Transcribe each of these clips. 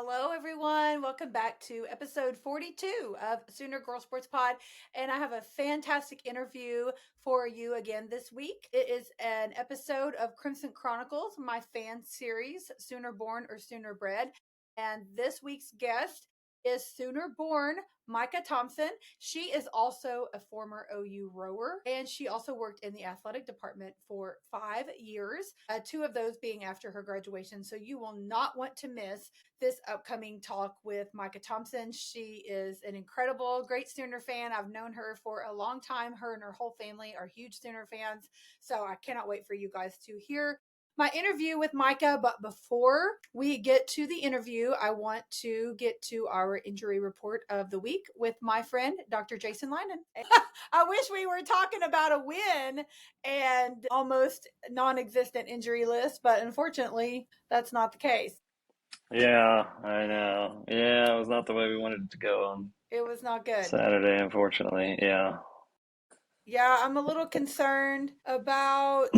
Hello, everyone. Welcome back to episode 42 of Sooner Girl Sports Pod. And I have a fantastic interview for you again this week. It is an episode of Crimson Chronicles, my fan series, Sooner Born or Sooner Bred. And this week's guest is Sooner Born Micah Thompson. She is also a former OU rower, and she also worked in the athletic department for 5 years, 2 of those being after her graduation. So you will not want to miss this upcoming talk with Micah Thompson. She is an incredible, great Sooner fan. I've known her for a long time. Her and her whole family are huge Sooner fans. So I cannot wait for you guys to hear my interview with Micah. But before we get to the interview, I want to get to our injury report of the week with my friend, Dr. Jason Leinen. I wish we were talking about a win and almost non-existent injury list, but unfortunately, that's not the case. Yeah, I know. Yeah, it was not the way we wanted it to go on It was not good. Saturday, unfortunately. Yeah. Yeah, I'm a little concerned about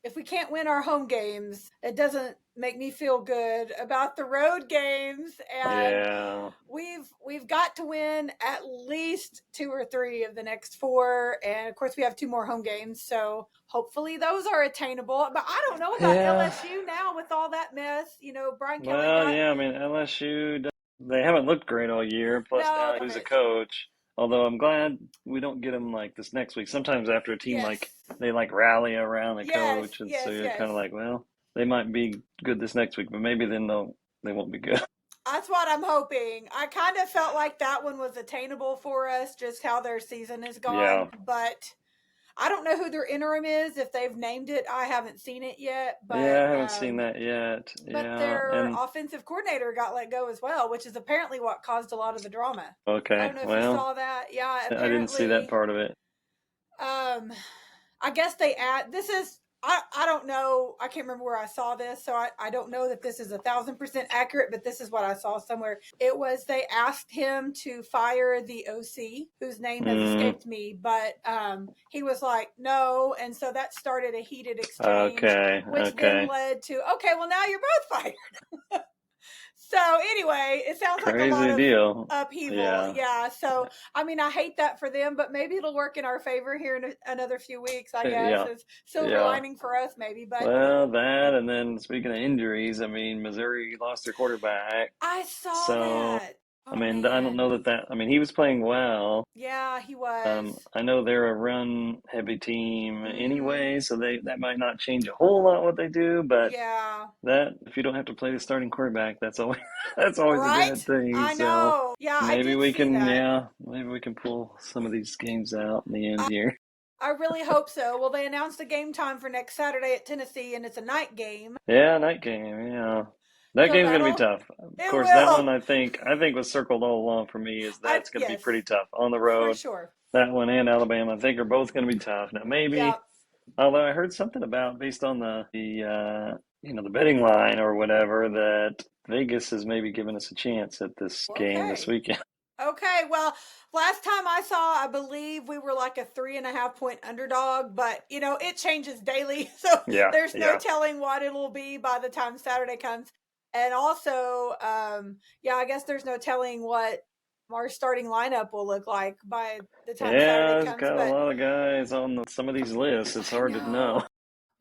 if we can't win our home games. It doesn't make me feel good about the road games, and Yeah. we've got to win at least 2 or 3 of the next 4, and of course we have 2 more home games, so hopefully those are attainable. But I don't know about Yeah. LSU now with all that mess. Brian Kelly Well, got yeah, I mean, they haven't looked great all year. Plus, no now they lose a coach. Although I'm glad we don't get them like this next week. Sometimes after a team yes, they rally around the yes, coach, and so yes, you're kind yes. of like, well, they might be good this next week, but maybe then they won't be good. That's what I'm hoping. I kind of felt like that one was attainable for us, just how their season is gone. Yeah. But I don't know who their interim is. If they've named it, I haven't seen it yet. Yeah, I haven't seen that yet. But Yeah, their and offensive coordinator got let go as well, which is apparently what caused a lot of the drama. I okay, don't know if you well, saw that. Yeah, I didn't see that apparently. part of it. Um, I guess they add. This is. I don't know. I can't remember where I saw this, so I don't know that this is 1,000% accurate. But this is what I saw somewhere. It was they asked him to fire the OC, whose name has Mm, escaped me, but he was like no, and so that started a heated exchange, okay, which then okay. led to okay, well now you're both fired. So anyway, it sounds like a lot Crazy of deal. upheaval. Yeah, Yeah. So I mean, I hate that for them, but maybe it'll work in our favor here in another few weeks. I guess yeah, is silver yeah. lining for us, maybe. But Well, that, and then speaking of injuries, I mean, Missouri lost their quarterback. I saw So, that. I Oh mean, I don't man. know I mean, he was playing well. Yeah, he was. I know they're a run-heavy team Mm-hmm. anyway, so that might not change a whole lot what they do, but Yeah. that if you don't have to play the starting quarterback, that's always that's always a Right. good thing. I So know. Yeah, I did see that. maybe we can pull some of these games out in the end I, here. I really hope so. Well, they announced a game time for next Saturday at Tennessee, and it's a night game. Yeah, night game. Yeah, that So game's gonna be that'll. tough. Of It course, that will. one I think was circled all along for me is that's gonna be Yes, pretty tough on the for road. sure. That one and Alabama, I think, are both gonna be tough. Now Yeah. maybe, although I heard something about based on the betting line or whatever that Vegas is maybe giving us a chance at this game this Okay. weekend. Okay. Well, last time I saw, I believe we were like a 3.5 point underdog, but it changes daily. So Yeah, there's no yeah. telling what it'll be by the time Saturday comes. And also, yeah, I guess there's no telling what our starting lineup will look like by the time Saturday Yeah, it's comes. got a But lot of guys on some of these lists. It's I hard to know, know.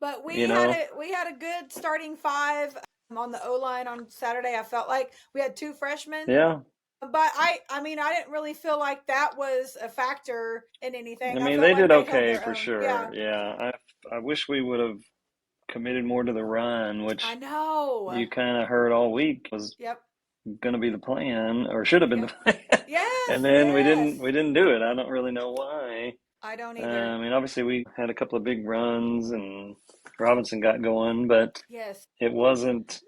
But you know. we had a good starting 5 on the O line on Saturday. I felt like we had 2 freshmen. Yeah, But I mean, I didn't really feel like that was a factor in anything. I I mean felt they like did they held okay their for own. sure. Yeah, Yeah, I wish we would have committed more to the run, I which know. you kind of heard all week was Yep, going to be the plan or should have been the yep. plan. Yes, And then we yes. didn't do it. I don't really know why. I don't I either. mean, obviously we had a couple of big runs and Robinson got going, but Yes, it wasn't.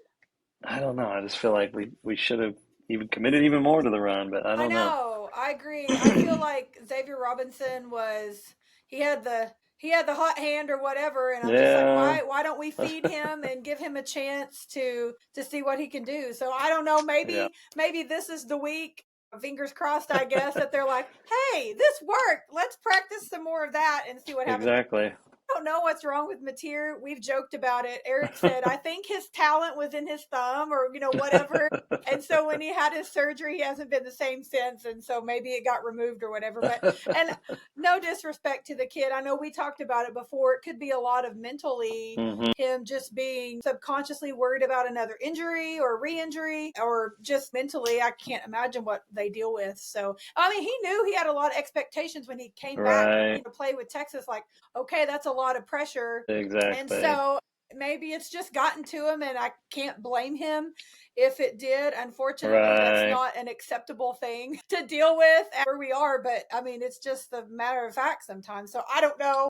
I don't know. I just feel like we should have even committed even more to the run, but I I don't know. know. I agree. I feel like Xavier Robinson was he had the he had the hot hand or whatever, and I'm just like, Yeah, why don't we feed him and give him a chance to see what he can do? So I don't know. yeah, Maybe this is the week. Fingers crossed, I guess, that they're like, hey, this worked. Let's practice some more of that and see what happens. exactly. don't know what's wrong with Mateer. We've joked about it. Eric said, I think his talent was in his thumb or, whatever. And so when he had his surgery, he hasn't been the same since. And so maybe it got removed or whatever. And no disrespect to the kid. I know we talked about it before. It could be a lot of mentally him just being subconsciously worried about another injury or re-injury, or just mentally, I can't imagine what they deal with. So, I mean, he knew he had a lot of expectations when he came back to play with Texas. Like, okay, that's a lot of pressure. Exactly. And so maybe it's just gotten to him, and I can't blame him if it did. Unfortunately, that's not an acceptable thing to deal with where we are. But I mean, it's just a matter of fact sometimes. So I don't know.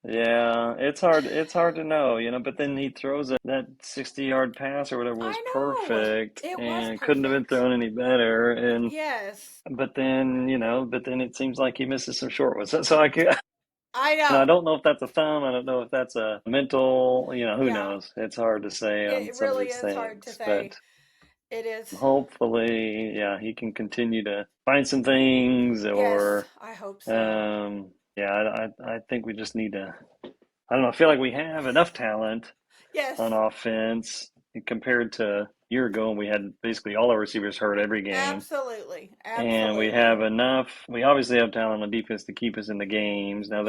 Yeah, it's hard. It's hard to know, but then he throws that 60-yard pass or whatever was perfect, It was and perfect. couldn't have been thrown any better. And yes, but then it seems like he misses some short ones. So I know. And I I don't know if that's a thumb. I don't know if that's a mental. Who knows? It's hard to say on it some of really these is hard to things. say. But It is. hopefully, yeah, he can continue to find some things. Or Yes, I hope so. yeah, I think we just need to. I don't know. I feel like we have enough talent Yes, on offense compared to a year ago, and we had basically all our receivers hurt every game. absolutely. And we have enough. We obviously have talent on defense to keep us in the games. Now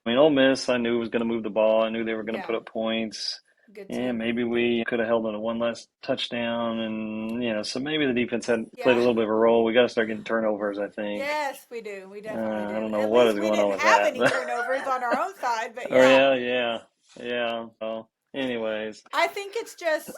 Ole Miss, I knew was going to move the ball. I knew they were going to put up points. Good And maybe we could have held on to one last touchdown, and so maybe the defense had played a little bit of a role. We got to start getting turnovers, I think. Yes, we do. We definitely do. I don't know At what least is we going on didn't with have that. any turnovers on our own side, but Oh yeah. So, anyways, I think it's just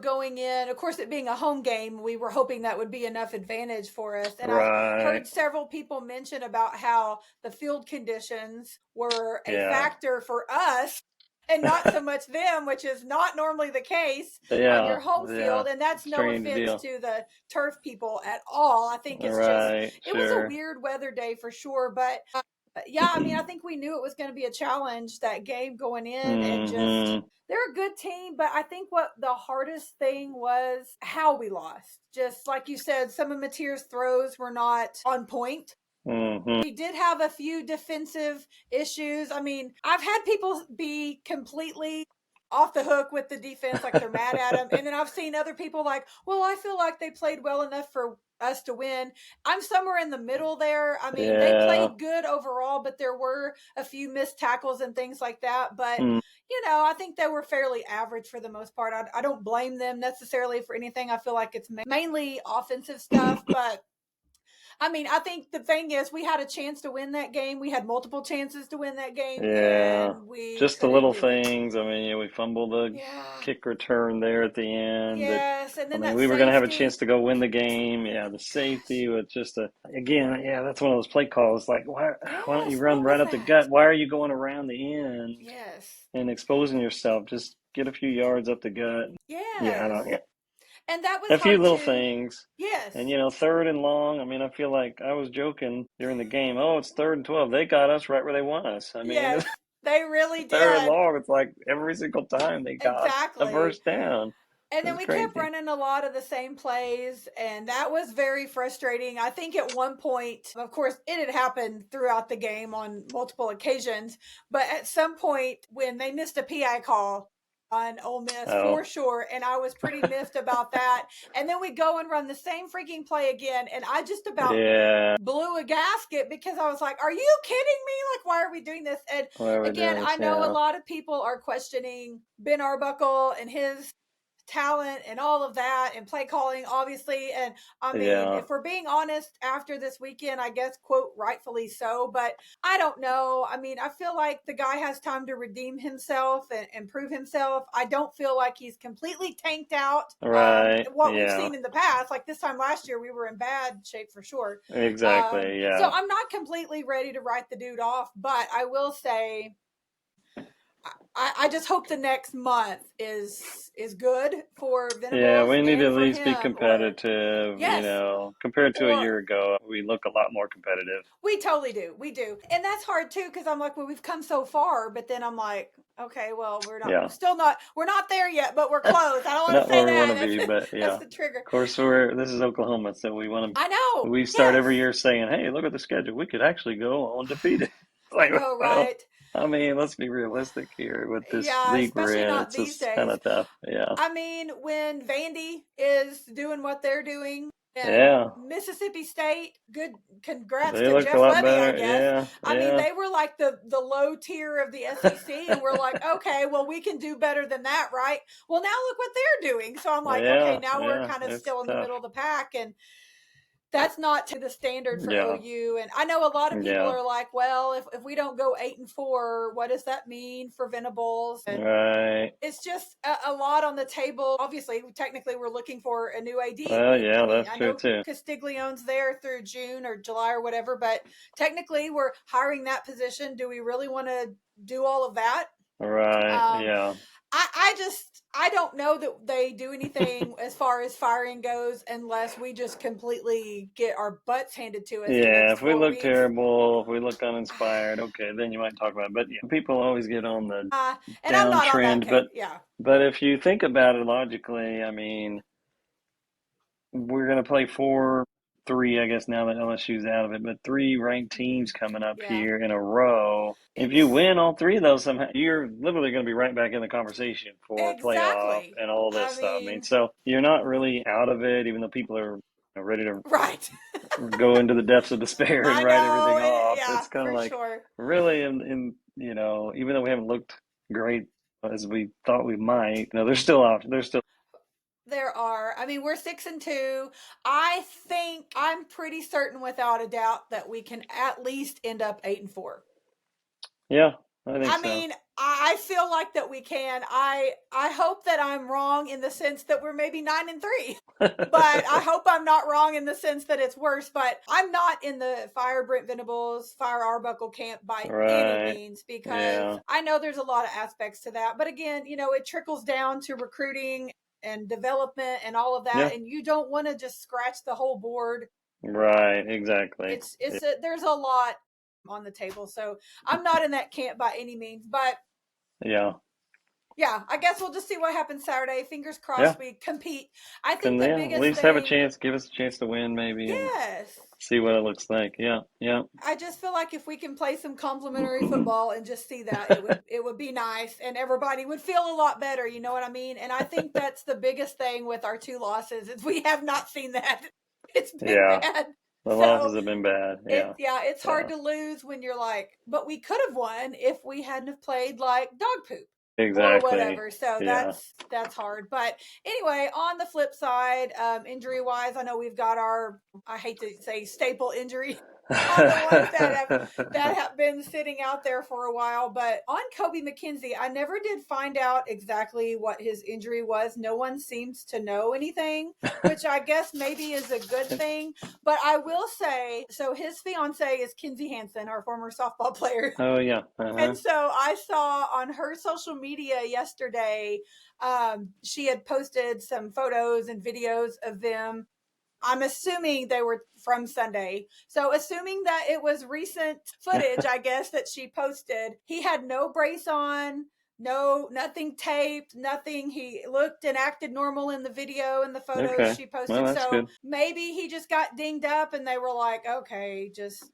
going in, of course, it being a home game, we were hoping that would be enough advantage for us. And I heard several people mention about how the field conditions were a factor for us and not so much them, which is not normally the case on your home field. And that's no offense to the turf people at all. I think it's just, it was a weird weather day for sure. But yeah, I mean, I think we knew it was going to be a challenge, that game going in, and just they're a good team. But I think what the hardest thing was how we lost. Just like you said, some of Mateer's throws were not on point. We did have a few defensive issues. I mean, I've had people be completely off the hook with the defense, like they're mad at them. And then I've seen other people like, well, I feel like they played well enough for us to win. I'm somewhere in the middle there. I mean, they played good overall, but there were a few missed tackles and things like that. But, I think they were fairly average for the most part. I don't blame them necessarily for anything. I feel like it's mainly offensive stuff, but I mean, I think the thing is, we had a chance to win that game. We had multiple chances to win that game. Yeah, and we just the little things. I mean, we fumbled a kick return there at the end. Yes, and then we were going to have a chance to go win the game. Yeah, the safety was just that's one of those play calls. Like, why don't you run right up the gut? Why are you going around the end? Yes, and exposing yourself? Just get a few yards up the gut. Yes. Yeah, I don't. And that was a few little too. things. Yes. And third and long. I mean, I feel like I was joking during the game. Oh, it's 3rd and 12. They got us right where they want us. I mean, yes, they really did. 3rd and long. It's like every single time they got a first down. And then we kept running a lot of the same plays, and that was very frustrating. I think at one point, of course, it had happened throughout the game on multiple occasions, but at some point when they missed a PI call on Ole Miss for sure, and I was pretty miffed about that. And then we go and run the same freaking play again, and I just about blew a gasket because I was like, are you kidding me? Like, why are we doing this? And again, I know a lot of people are questioning Ben Arbuckle and his talent and all of that and play calling, obviously. And I mean, if we're being honest, after this weekend, I guess, quote, rightfully so, but I don't know. I mean, I feel like the guy has time to redeem himself and prove himself. I don't feel like he's completely tanked out. What we've seen in the past, like this time last year, we were in bad shape for sure. Exactly. So I'm not completely ready to write the dude off, but I will say, I just hope the next month is good for Venables. Yeah, we need to at least be competitive. Compared to a year ago, we look a lot more competitive. We totally do. We do. And that's hard too, because I'm like, well, we've come so far, but then I'm like, okay, well, we're not there yet, but we're close. I don't want to say that. Want to be, but that's the trigger. Of course, this is Oklahoma, so we want to. I know. We start every year saying, hey, look at the schedule. We could actually go undefeated. Like, I know, right? I mean, let's be realistic here. With this Yeah, league we're especially in, not it's these just kind days. of tough. Yeah. I mean, when Vandy is doing what they're doing and Yeah. Mississippi State, good congrats They to looked a Jeff lot Levy, I better. guess. Yeah. I mean, Yeah. they were like the low tier of the SEC, and we're like, okay, well, we can do better than that, right? Well, now look what they're doing. So I'm like, okay, Yeah. now we're Yeah. kind of It's still in the tough. middle of the pack, and that's not to the standard for Yeah. OU. And I know a lot of people Yeah. are like, well, if we don't go 8-4, what does that mean for Venables? And Right. it's just a lot on the table. Obviously, technically, we're looking for a new AD. Well, I yeah, mean, that's I true know too. Castiglione's there through June or July or whatever, but technically, we're hiring that position. Do we really want to do all of that? Right. Um, Yeah. I don't know that they do anything as far as firing goes unless we just completely get our butts handed to us the Yeah. next If we 4 look weeks. terrible, if we look uninspired, okay, then you might talk about it. But yeah, people always get on the And I'm not on that downtrend. case. Yeah. But if you think about it logically, I mean, we're going to play 3, I guess, now that LSU's out of it, but 3 ranked teams coming up Yeah. here in a row. If you It's win all 3 of those, somehow you're literally going to be right back in the conversation for playoff exactly. and all this I stuff. I mean, mean, so you're not really out of it, even though people are ready to right. go into the depths of despair and I write know. everything off. Yeah, It's kind of for like sure. really, even though we haven't looked great as we thought we might, there's still out. There's still There are. I mean, we're 6-2. I think I'm pretty certain without a doubt that we can at least end up 8-4. yeah, I think I so. mean, I feel like that we can. I hope that I'm wrong in the sense that we're maybe 9-3. But I hope I'm not wrong in the sense that it's worse. But I'm not in the fire Brent Venables, fire Arbuckle camp by any Right. means because Yeah. I know there's a lot of aspects to that. But again, it trickles down to recruiting and development and all of that. Yeah. And you don't want to just scratch the whole board. Right. Exactly. There's a lot on the table. So I'm not in that camp by any means. But Yeah. yeah, I guess we'll just see what happens Saturday. Fingers Yeah. crossed we compete. I think Can the yeah, at biggest least have a thing, chance, give us a chance to win maybe and yes, see what it looks like. Yeah. Yeah. I just feel like if we can play some complimentary football and just see that, it would be nice and everybody would feel a lot better, you know what I mean? And I think that's the biggest thing with our 2 losses is we have not seen that. It's been Yeah. bad. The So losses have been bad. Yeah. it's hard Yeah. to lose when you're like, but we could have won if we hadn't have played like dog poop or Exactly. whatever. So Yeah. that's hard. But anyway, on the flip side, injury wise, I know we've got our, I hate to say staple injury on the ones that have been sitting out there for a while. But on Kobe McKenzie, I never did find out exactly what his injury was. No one seems to know anything, which I guess maybe is a good thing. But I will say, so his fiance is Kinsey Hansen, our former softball player. Oh yeah. Uh-huh. And so I saw on her social media yesterday, she had posted some photos and videos of them. I'm assuming they were from Sunday. So, assuming that it was recent footage, I guess, that she posted, he had no brace on, nothing taped, nothing. He looked and acted normal in the video and the photos Okay. she Well, posted. that's So, good. maybe he just got dinged up and they were like, okay, just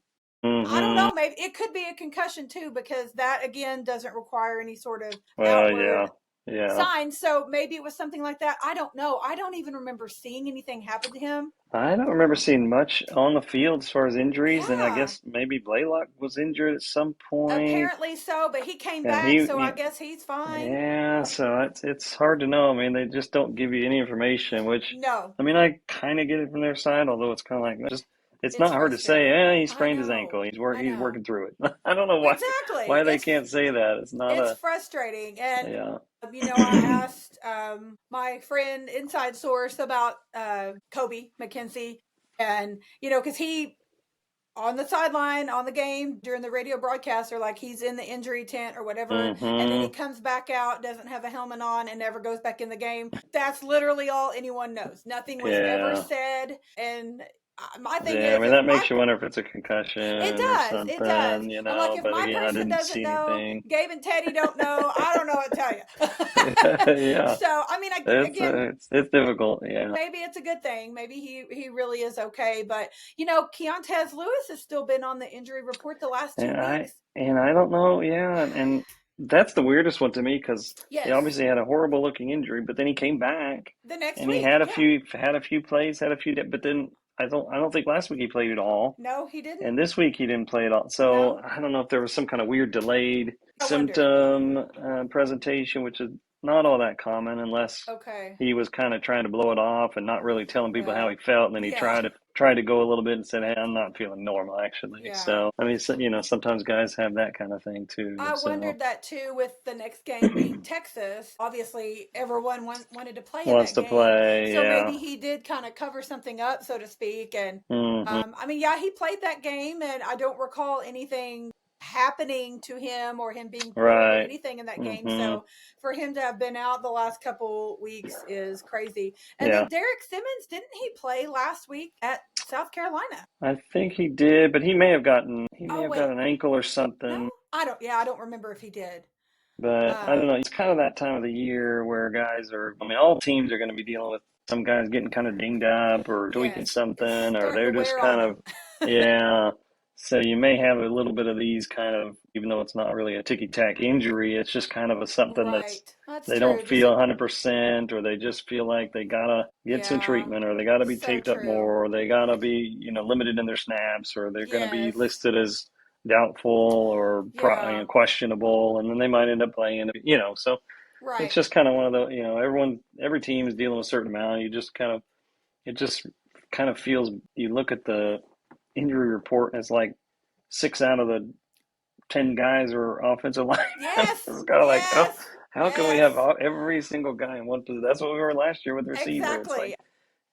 I don't Mm-hmm. know. Maybe it could be a concussion too, because that again doesn't require any sort of Well, outward yeah. Yeah. sign. So maybe it was something like that. I don't know. I don't even remember seeing anything happen to him. I don't remember seeing much on the field as far as injuries, and I Yeah, guess maybe Blaylock was injured at some point, apparently so, but he came and back, so I guess he's fine. yeah, so it's hard to know. I mean, they just don't give you any information, which No, I mean, I kind of get it from their side, although it's kind of like just it's it's not hard to say. frustrating. He I sprained his know. ankle. I He's know. working through it. I don't know Exactly. why they can't say that. It's not It's a frustrating. And yeah. I asked my friend inside source about Kobe McKenzie, and because he on the sideline on the game during the radio broadcast are like he's in the injury tent or whatever, and then he Mm-hmm. comes back out, doesn't have a helmet on, and never goes back in the game. That's literally all anyone knows. Nothing was ever Yeah. said, and my thing Yeah, I is, mean if that my makes you wonder if it's a concussion or it does. something, I'm like, if But my again, I person didn't doesn't see know, anything. Gabe and Teddy don't know. I don't know what to tell you. Yeah, So I mean, again, it's difficult. Yeah, maybe it's a good thing. Maybe he really is okay. But Keontez Lewis has still been on the injury report the last 2 weeks. and I don't know. Yeah, and that's the weirdest one to me because he Yes, obviously had a horrible looking injury, but then he came back the next and he week. had a Yeah. few plays, but then I don't think last week he played at all. No, he didn't. And this week he didn't play at all. So No, I don't know if there was some kind of weird delayed I wonder. symptom presentation, which is not all that common unless Okay. he was kind of trying to blow it off and not really telling people how Well, he felt. And then he yeah, tried to go a little bit and said, "Hey, I'm not feeling normal actually." yeah. So I mean, sometimes guys have that kind of thing too. I So wondered that too with the next game being Texas. Obviously, everyone wanted to play in wants that to game. play, So yeah. maybe he did kind of cover something up, so to speak. And Hmm. I mean, yeah, he played that game, and I don't recall anything happening to him or him being pulled or Right. anything in that game. Hmm. So for him to have been out the last couple weeks is crazy. And then Yeah. Derek Simmons, didn't he play last week at South Carolina? I think he did, but he may Oh, have got wait. an ankle or No, something. I don't remember if he did. But I don't know. Um, It's kind of that time of the year where I mean, all teams are going to be dealing with some guys getting kind of dinged up or tweaking yes, it's something, or starting to they're just wear on kind of, them. yeah. So you may have a little bit of these kind of, even though it's not really a ticky-tack injury, it's just kind of something that's, Right. That's they don't true. Just feel 100%, or they just feel like they gotta get some yeah. treatment, or they gotta be So taped up true. more, or they gotta be, limited in their snaps, or they're going to be Yes. listed as doubtful or Yeah. questionable, and then they might end up playing. So it's Right. just kind of one of the every team is dealing with a certain amount. It just kind of feels. You look at the injury report, and it's like 6 out of the 10 guys are offensive line. Yes. It's kind of like, oh, Yes. how can we Yes. have every single guy in one position? That's what we were last year with the receiver. It's like, Exactly.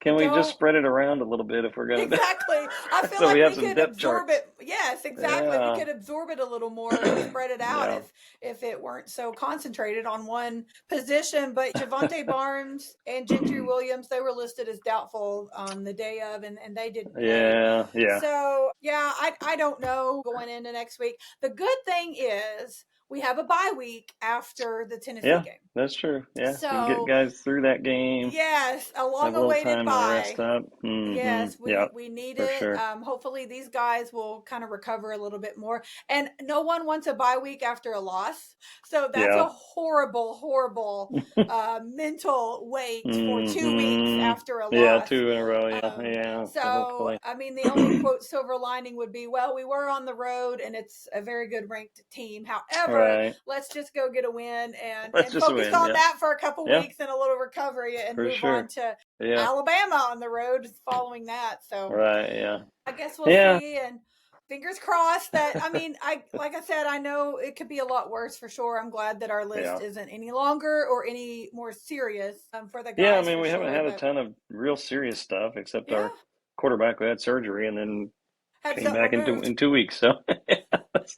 can we just Don't spread it around a little bit if we're gonna do exactly. I feel so we like have we some could depth absorb charts. it. Yes, exactly. We Yeah, could absorb it a little more and spread it out yeah, if it weren't so concentrated on one position. But Javante Barnes and Gentry Williams, they were listed as doubtful on the day of, and they didn't play. yeah, yeah. So yeah, I don't know going into next week. The good thing is we have a bye week after the Tennessee Yeah, game. that's true. Yeah, you can get So guys through that game, yes, a have long a little awaited time to rest bye. up. Yes, Yeah, we need for it. sure. Hopefully these guys will kind of recover a little bit more. And no one wants a bye week after a loss, so that's Yeah. a horrible mental weight for 2 weeks hmm after a Yeah, loss. 2 in a row. Yeah, Um, yeah. so Hopefully, I mean, the only quote silver lining would be, well, we were on the road and it's a very good ranked team. However, right. let's just go get a win Let's and just focus win. on Yeah, that for a couple yeah, weeks and a little recovery and for move on sure. to Yeah, Alabama on the road following that. So right. Yeah, I guess we'll yeah, see. And fingers crossed that, I mean, like I said, I know it could be a lot worse for sure. I'm glad that our list yeah, isn't any longer or any more serious for the yeah. I guys mean, for we haven't sure. had a But ton of real serious stuff except yeah, our quarterback who had surgery and then had came something back removed. in 2 weeks. So that's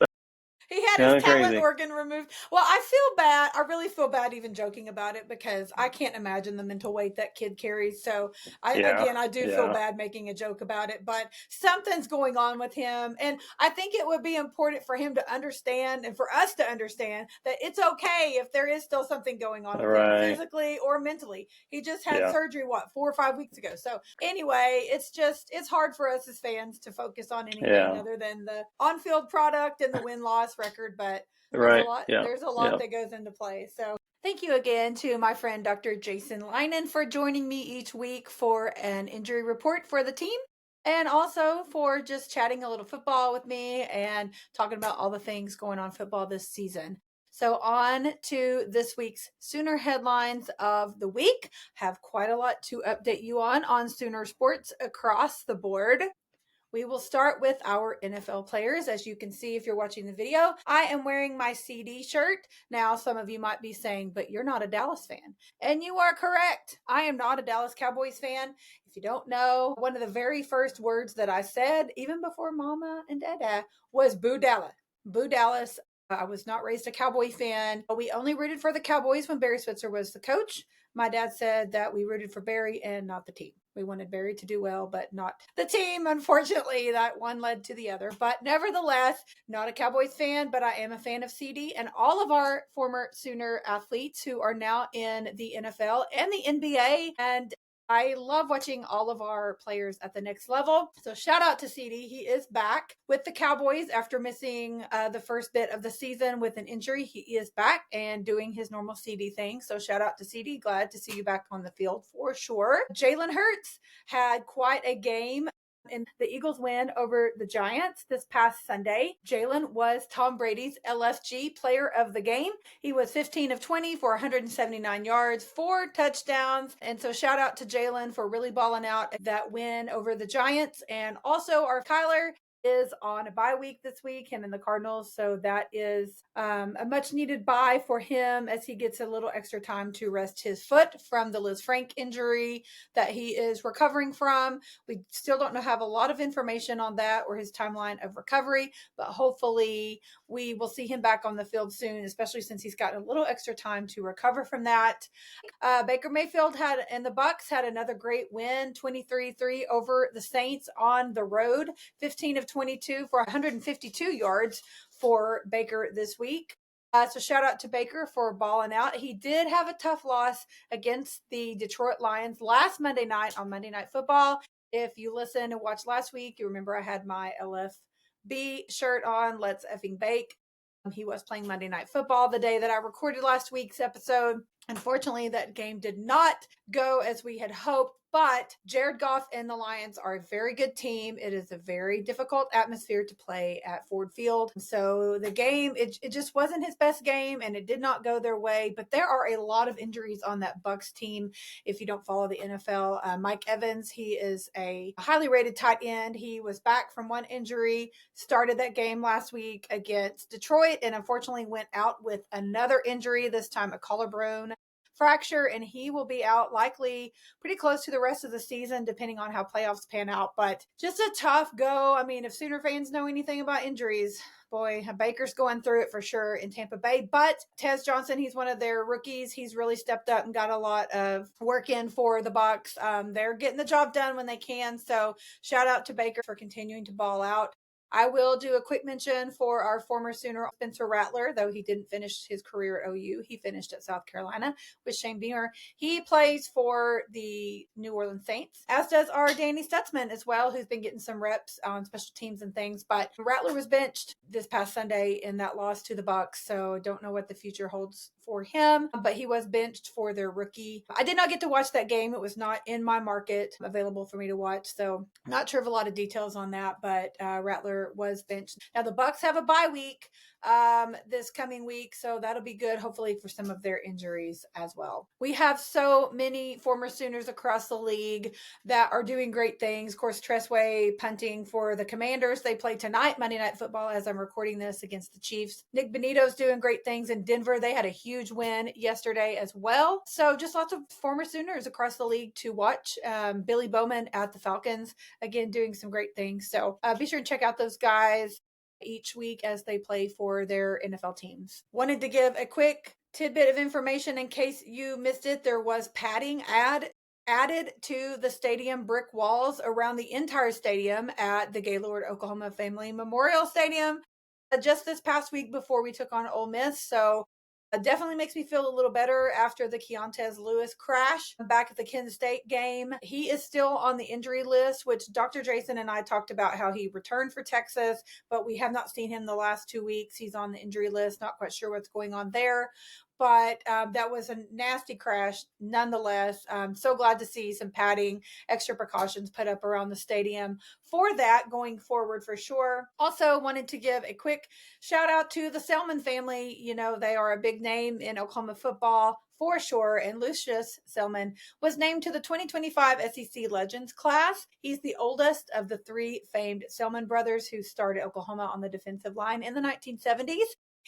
He had his kind of talent crazy. organ removed. Well, I feel bad. I really feel bad even joking about it because I can't imagine the mental weight that kid carries. So Yeah, I do feel yeah, bad making a joke about it, but something's going on with him. And I think it would be important for him to understand and for us to understand that it's okay if there is still something going on with him right. physically or mentally. He just had Yeah, surgery, what, 4 or 5 weeks ago. So anyway, it's hard for us as fans to focus on anything yeah. other than the on-field product and the win-loss record, but Right. Yeah, there's a lot yeah. that goes into play. So thank you again to my friend Dr. Jason Leinen for joining me each week for an injury report for the team and also for just chatting a little football with me and talking about all the things going on football this season. So on to this week's Sooner headlines of the week. Have quite a lot to update you on Sooner sports across the board. We will start with our NFL players. As you can see, if you're watching the video, I am wearing my CD shirt. Now, some of you might be saying, but you're not a Dallas fan. And you are correct. I am not a Dallas Cowboys fan. If you don't know, one of the very first words that I said, even before Mama and Dada, was Boo Dallas. Boo Dallas. I was not raised a Cowboy fan. We only rooted for the Cowboys when Barry Switzer was the coach. My dad said that we rooted for Barry and not the team. We wanted Barry to do well, but not the team. Unfortunately, that one led to the other. But nevertheless, not a Cowboys fan, but I am a fan of CD and all of our former Sooner athletes who are now in the NFL and the NBA. And I love watching all of our players at the next level. So shout out to CD. He is back with the Cowboys after missing the first bit of the season with an injury. He is back and doing his normal CD thing. So shout out to CD. Glad to see you back on the field for sure. Jalen Hurts had quite a game in the Eagles win over the Giants this past Sunday. Jalen was Tom Brady's LFG player of the game. He was 15 of 20 for 179 yards, 4 touchdowns. And so shout out to Jalen for really balling out that win over the Giants. And also our Kyler is on a bye week this week, him and the Cardinals. So that is a much needed bye for him as he gets a little extra time to rest his foot from the Liz Frank injury that he is recovering from. We still don't have a lot of information on that or his timeline of recovery, but hopefully we will see him back on the field soon, especially since he's gotten a little extra time to recover from that. Baker Mayfield and the Bucks had another great win, 23-3 over the Saints on the road, 15 of 22 for 152 yards for Baker this week. So shout out to Baker for balling out. He did have a tough loss against the Detroit Lions last Monday night on Monday Night Football. If you listen and watch last week, you remember I had my LFB shirt on, Let's Effing Bake. He was playing Monday Night Football the day that I recorded last week's episode. Unfortunately, that game did not go as we had hoped, but Jared Goff and the Lions are a very good team. It is a very difficult atmosphere to play at Ford Field. So the game, it just wasn't his best game and it did not go their way, but there are a lot of injuries on that Bucks team. If you don't follow the NFL, Mike Evans, he is a highly rated tight end. He was back from one injury, started that game last week against Detroit, and unfortunately went out with another injury, this time a collarbone fracture, and he will be out likely pretty close to the rest of the season, depending on how playoffs pan out. But just a tough go. I mean, if Sooner fans know anything about injuries, boy, Baker's going through it for sure in Tampa Bay. But Tez Johnson, he's one of their rookies. He's really stepped up and got a lot of work in for the Bucs. They're getting the job done when they can. So shout out to Baker for continuing to ball out. I will do a quick mention for our former Sooner Spencer Rattler, though he didn't finish his career at OU. He finished at South Carolina with Shane Beamer. He plays for the New Orleans Saints, as does our Danny Stutzman as well, who's been getting some reps on special teams and things. But Rattler was benched this past Sunday in that loss to the Bucs, so don't know what the future holds for him, but he was benched for their rookie. I did not get to watch that game. It was not in my market available for me to watch, so not sure of a lot of details on that, but Rattler was benched. Now the Bucs have a bye week this coming week, so that'll be good, hopefully, for some of their injuries as well. We have so many former Sooners across the league that are doing great things. Of course, Tressway punting for the Commanders. They play tonight, Monday Night Football, as I'm recording this, against the Chiefs. Nick Benito's doing great things in Denver. They had a huge win yesterday as well. So just lots of former Sooners across the league to watch. Billy Bowman at the Falcons, again, doing some great things. So be sure to check out those guys each week as they play for their NFL teams. Wanted to give a quick tidbit of information in case you missed it. There was padding added to the stadium brick walls around the entire stadium at the Gaylord, Oklahoma Family Memorial Stadium just this past week before we took on Ole Miss. So it definitely makes me feel a little better after the Keontez Lewis crash back at the Kansas State game. He is still on the injury list, which Dr. Jason and I talked about how he returned for Texas, but we have not seen him the last 2 weeks. He's on the injury list. Not quite sure what's going on there. But that was a nasty crash nonetheless. I'm so glad to see some padding, extra precautions put up around the stadium for that going forward for sure. Also wanted to give a quick shout out to the Selman family. You know, they are a big name in Oklahoma football for sure. And Lucius Selman was named to the 2025 SEC Legends class. He's the oldest of the 3 famed Selman brothers who started Oklahoma on the defensive line in the 1970s.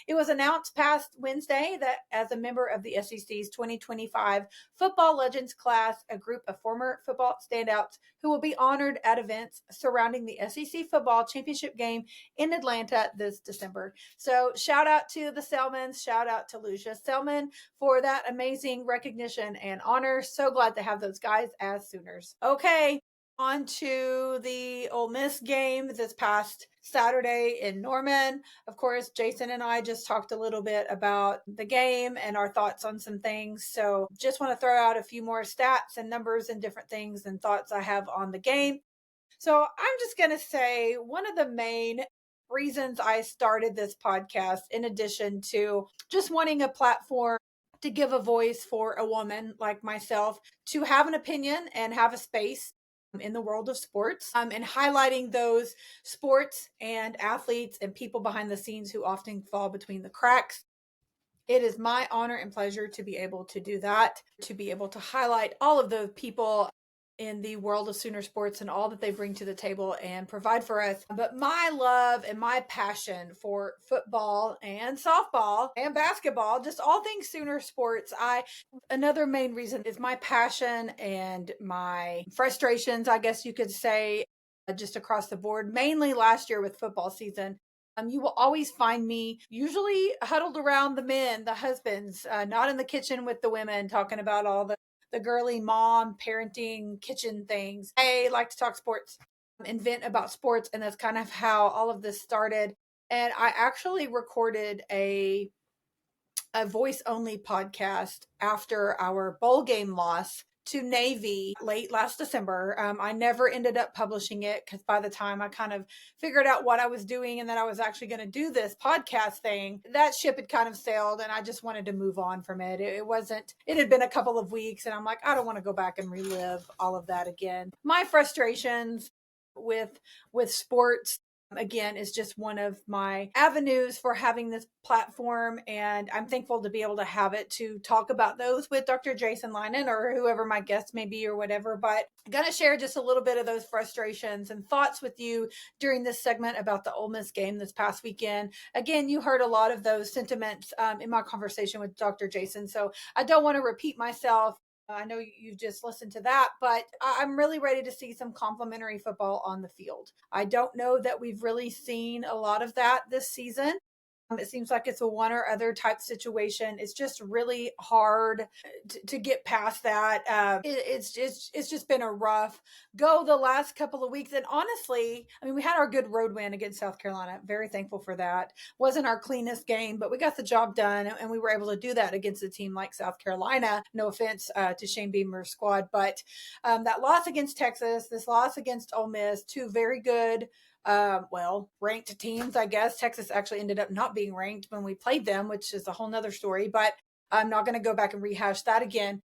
It was announced past Wednesday that as a member of the SEC's 2025 Football Legends class, a group of former football standouts who will be honored at events surrounding the SEC football championship game in Atlanta this December. So shout out to the Selmans, shout out to Lucia Selman for that amazing recognition and honor. So glad to have those guys as Sooners. Okay, on to the Ole Miss game this past Saturday in Norman. Of course, Jason and I just talked a little bit about the game and our thoughts on some things. So just want to throw out a few more stats and numbers and different things and thoughts I have on the game. So I'm just going to say one of the main reasons I started this podcast, in addition to just wanting a platform to give a voice for a woman like myself to have an opinion and have a space in the world of sports, and highlighting those sports and athletes and people behind the scenes who often fall between the cracks. It is my honor and pleasure to be able to do that, to be able to highlight all of the people in the world of Sooner sports and all that they bring to the table and provide for us. But my love and my passion for football and softball and basketball, just all things Sooner sports, another main reason is my passion and my frustrations, I guess you could say, just across the board, mainly last year with football season. You will always find me usually huddled around the men, the husbands, not in the kitchen with the women, talking about all the girly mom parenting kitchen things. I like to talk sports, invent about sports, and that's kind of how all of this started. And I actually recorded a voice only podcast after our bowl game loss to Navy late last December. I never ended up publishing it because by the time I kind of figured out what I was doing and that I was actually going to do this podcast thing, that ship had kind of sailed and I just wanted to move on from it. It had been a couple of weeks and I'm like, I don't want to go back and relive all of that again. My frustrations with sports, again, is just one of my avenues for having this platform, and I'm thankful to be able to have it to talk about those with Dr. Jason Leinen or whoever my guest may be or whatever. But I'm going to share just a little bit of those frustrations and thoughts with you during this segment about the Ole Miss game this past weekend. Again, you heard a lot of those sentiments in my conversation with Dr. Jason, so I don't want to repeat myself. I know you've just listened to that, but I'm really ready to see some complimentary football on the field. I don't know that we've really seen a lot of that this season. It seems like it's a one or other type situation. It's just really hard to get past that. It's just been a rough go the last couple of weeks. And honestly, I mean, we had our good road win against South Carolina. Very thankful for that. Wasn't our cleanest game, but we got the job done, and we were able to do that against a team like South Carolina. No offense to Shane Beamer's squad, but that loss against Texas, this loss against Ole Miss, two very good ranked teams, I guess. Texas actually ended up not being ranked when we played them, which is a whole nother story, but I'm not going to go back and rehash that again.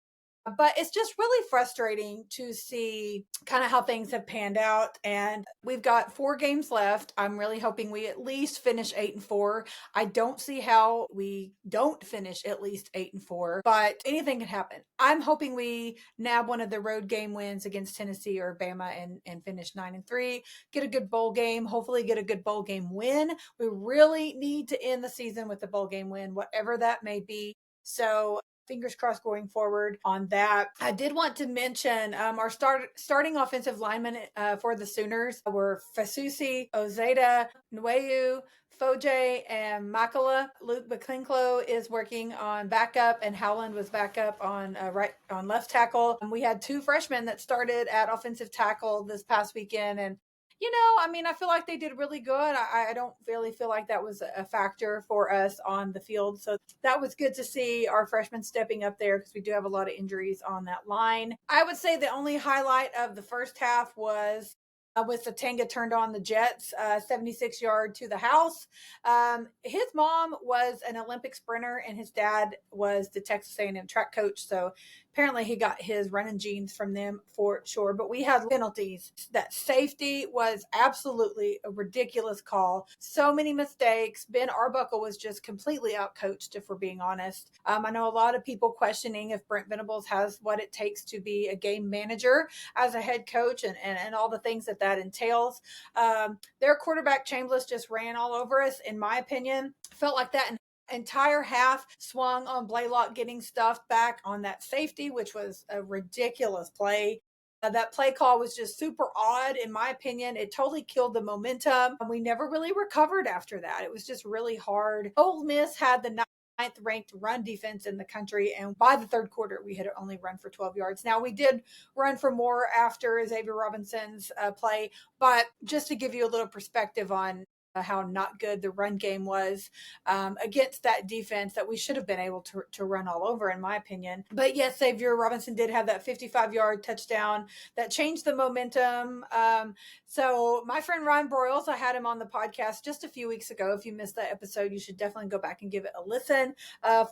But it's just really frustrating to see kind of how things have panned out. And we've got 4 games left. I'm really hoping we at least finish 8-4. I don't see how we don't finish at least 8-4, but anything can happen. I'm hoping we nab one of the road game wins against Tennessee or Bama and finish 9-3, get a good bowl game, hopefully get a good bowl game win. We really need to end the season with a bowl game win, whatever that may be. So fingers crossed going forward on that. I did want to mention our starting offensive linemen for the Sooners were Fasusi, Ozeda, Nweu, Foje, and Makala. Luke McClinklow is working on backup, and Howland was backup on left tackle. We had 2 freshmen that started at offensive tackle this past weekend, and I mean, I feel like they did really good. I don't really feel like that was a factor for us on the field. So that was good to see our freshmen stepping up there because we do have a lot of injuries on that line. I would say the only highlight of the first half was with the Tanga turned on the Jets, 76-yard to the house. His mom was an Olympic sprinter and his dad was the Texas A&M track coach. So apparently he got his running genes from them for sure. But we had penalties. That safety was absolutely a ridiculous call. So many mistakes. Ben Arbuckle was just completely outcoached, if we're being honest. I know a lot of people questioning if Brent Venables has what it takes to be a game manager as a head coach and all the things that that entails. Their quarterback Chambliss just ran all over us, in my opinion. Felt like that entire half swung on Blaylock getting stuffed back on that safety, which was a ridiculous play. That play call was just super odd, in my opinion. It totally killed the momentum. We never really recovered after that. It was just really hard. Ole Miss had the ninth ranked run defense in the country, and by the third quarter we had only run for 12 yards. Now we did run for more after Xavier Robinson's play, but just to give you a little perspective on how not good the run game was against that defense that we should have been able to run all over, in my opinion. But yes, Xavier Robinson did have that 55-yard touchdown that changed the momentum. So my friend Ryan Broyles, I had him on the podcast just a few weeks ago. If you missed that episode, you should definitely go back and give it a listen.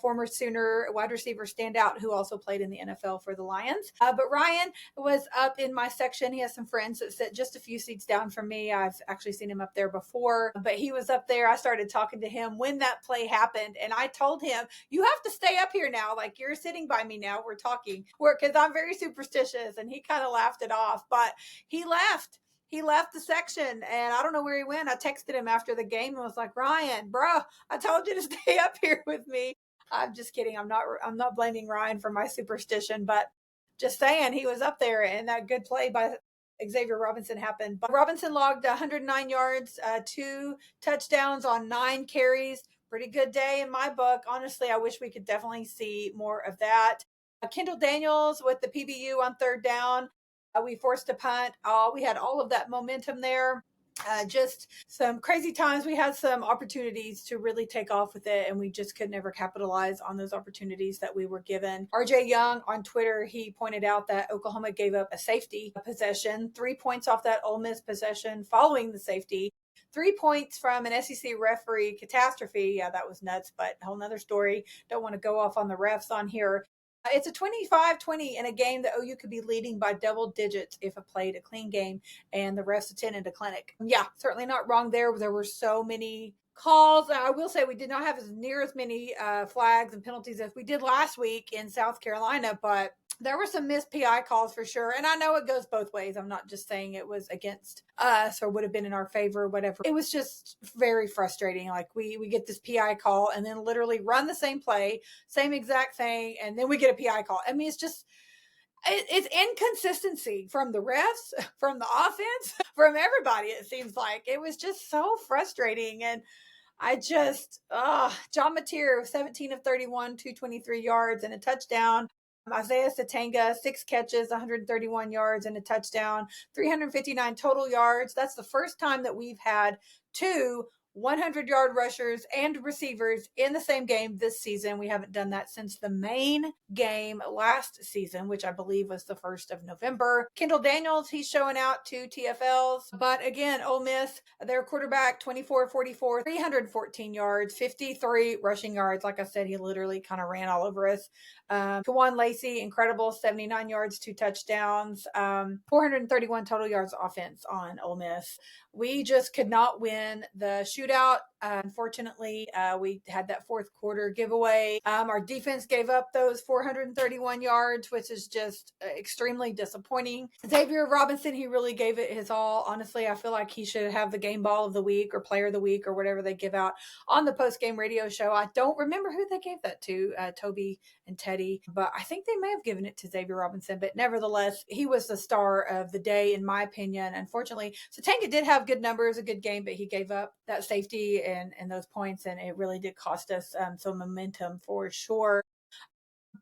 Former Sooner wide receiver standout who also played in the NFL for the Lions. But Ryan was up in my section. He has some friends that sit just a few seats down from me. I've actually seen him up there before, but he was up there. I started talking to him when that play happened, and I told him, you have to stay up here now. Like, you're sitting by me now. We're talking. Because I'm very superstitious, and he kind of laughed it off, but he left. He left the section, and I don't know where he went. I texted him after the game and was like, Ryan, bro, I told you to stay up here with me. I'm just kidding. I'm not blaming Ryan for my superstition, but just saying, he was up there, and that good play by Xavier Robinson happened. But Robinson logged 109 yards, 2 touchdowns on 9 carries. Pretty good day in my book. Honestly, I wish we could definitely see more of that. Kendall Daniels with the PBU on third down. We forced a punt. We had all of that momentum there. Just some crazy times. We had some opportunities to really take off with it, and we just could never capitalize on those opportunities that we were given. RJ Young on Twitter, he pointed out that Oklahoma gave up a safety possession, 3 points off that Ole Miss possession following the safety. 3 points from an SEC referee catastrophe. Yeah, that was nuts, but a whole nother story. Don't want to go off on the refs on here. It's a 25-20 in a game that OU could be leading by double digits if it played a clean game and the refs attended a clinic. Yeah, certainly not wrong there. There were so many calls. I will say we did not have as near as many flags and penalties as we did last week in South Carolina, but there were some missed PI calls for sure. And I know it goes both ways. I'm not just saying it was against us or would have been in our favor or whatever. It was just very frustrating. Like we get this PI call and then literally run the same play, same exact thing, and then we get a PI call. I mean, it's inconsistency from the refs, from the offense, from everybody. It seems like it was just so frustrating. And John Mateer, 17 of 31, 223 yards and a touchdown. Isaiah Satanga, 6 catches, 131 yards and a touchdown, 359 total yards. That's the first time that we've had 2 100-yard rushers and receivers in the same game this season. We haven't done that since the main game last season, which I believe was the 1st of November. Kendall Daniels, he's showing out 2 TFLs. But again, Ole Miss, their quarterback, 24-44, 314 yards, 53 rushing yards. Like I said, he literally kind of ran all over us. Kawan Lacey, incredible, 79 yards, 2 touchdowns, 431 total yards offense on Ole Miss. We just could not win the shootout. Unfortunately, we had that 4th quarter giveaway. Our defense gave up those 431 yards, which is just extremely disappointing. Xavier Robinson, he really gave it his all. Honestly, I feel like he should have the game ball of the week or player of the week or whatever they give out on the post-game radio show. I don't remember who they gave that to, Toby and Teddy, but I think they may have given it to Xavier Robinson. But nevertheless, he was the star of the day, in my opinion. Unfortunately, Satanga did have good numbers, a good game, but he gave up that safety and those points, and it really did cost us some momentum for sure.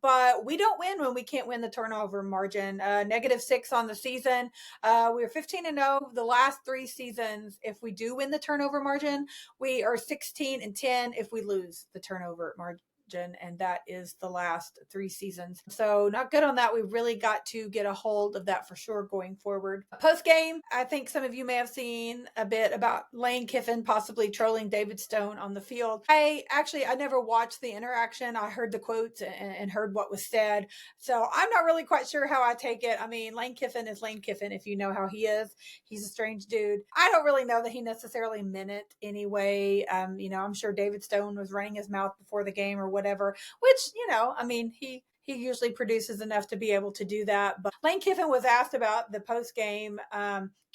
But we don't win when we can't win the turnover margin. -6 on the season. We are 15-0 the last 3 seasons. If we do win the turnover margin, we are 16-10 if we lose the turnover margin. And that is the last 3 seasons. So not good on that. We really got to get a hold of that for sure going forward. Post game, I think some of you may have seen a bit about Lane Kiffin possibly trolling David Stone on the field. I never watched the interaction. I heard the quotes and heard what was said. So I'm not really quite sure how I take it. I mean, Lane Kiffin is Lane Kiffin if you know how he is. He's a strange dude. I don't really know that he necessarily meant it anyway. I'm sure David Stone was running his mouth before the game or whatever, which, he he usually produces enough to be able to do that. But Lane Kiffin was asked about the post game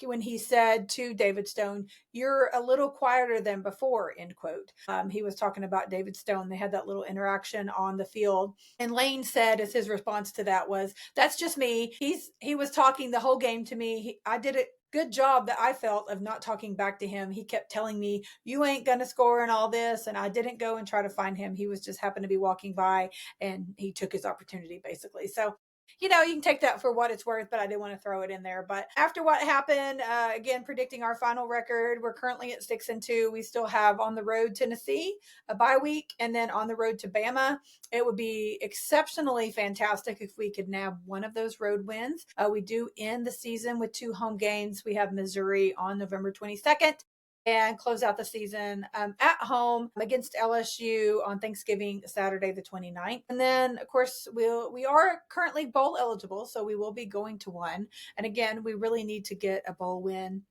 when he said to David Stone, "You're a little quieter than before," end quote. He was talking about David Stone. They had that little interaction on the field. And Lane said, as his response to that was, "That's just me. He was talking the whole game to me. I did it good job that I felt of not talking back to him. He kept telling me, 'You ain't going to score,' and all this. And I didn't go and try to find him. He was just happened to be walking by and he took his opportunity, basically." So, you can take that for what it's worth, but I did want to throw it in there. But after what happened, again, predicting our final record, we're currently at 6-2. We still have on the road Tennessee, a bye week, and then on the road to Bama. It would be exceptionally fantastic if we could nab one of those road wins. We do end the season with 2 home games. We have Missouri on November 22nd and close out the season at home against LSU on Thanksgiving Saturday the 29th. And then, of course, we are currently bowl eligible, so we will be going to one. And again, we really need to get a bowl win.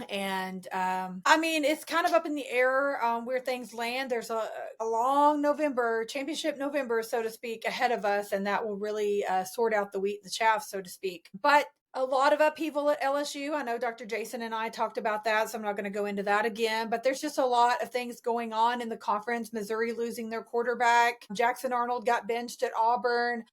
And it's kind of up in the air where things land. There's a long championship November, so to speak, ahead of us, and that will really sort out the wheat and the chaff, so to speak. But a lot of upheaval at LSU. I know Dr. Jason and I talked about that, so I'm not going to go into that again, but there's just a lot of things going on in the conference. Missouri losing their quarterback. Jackson Arnold got benched at Auburn.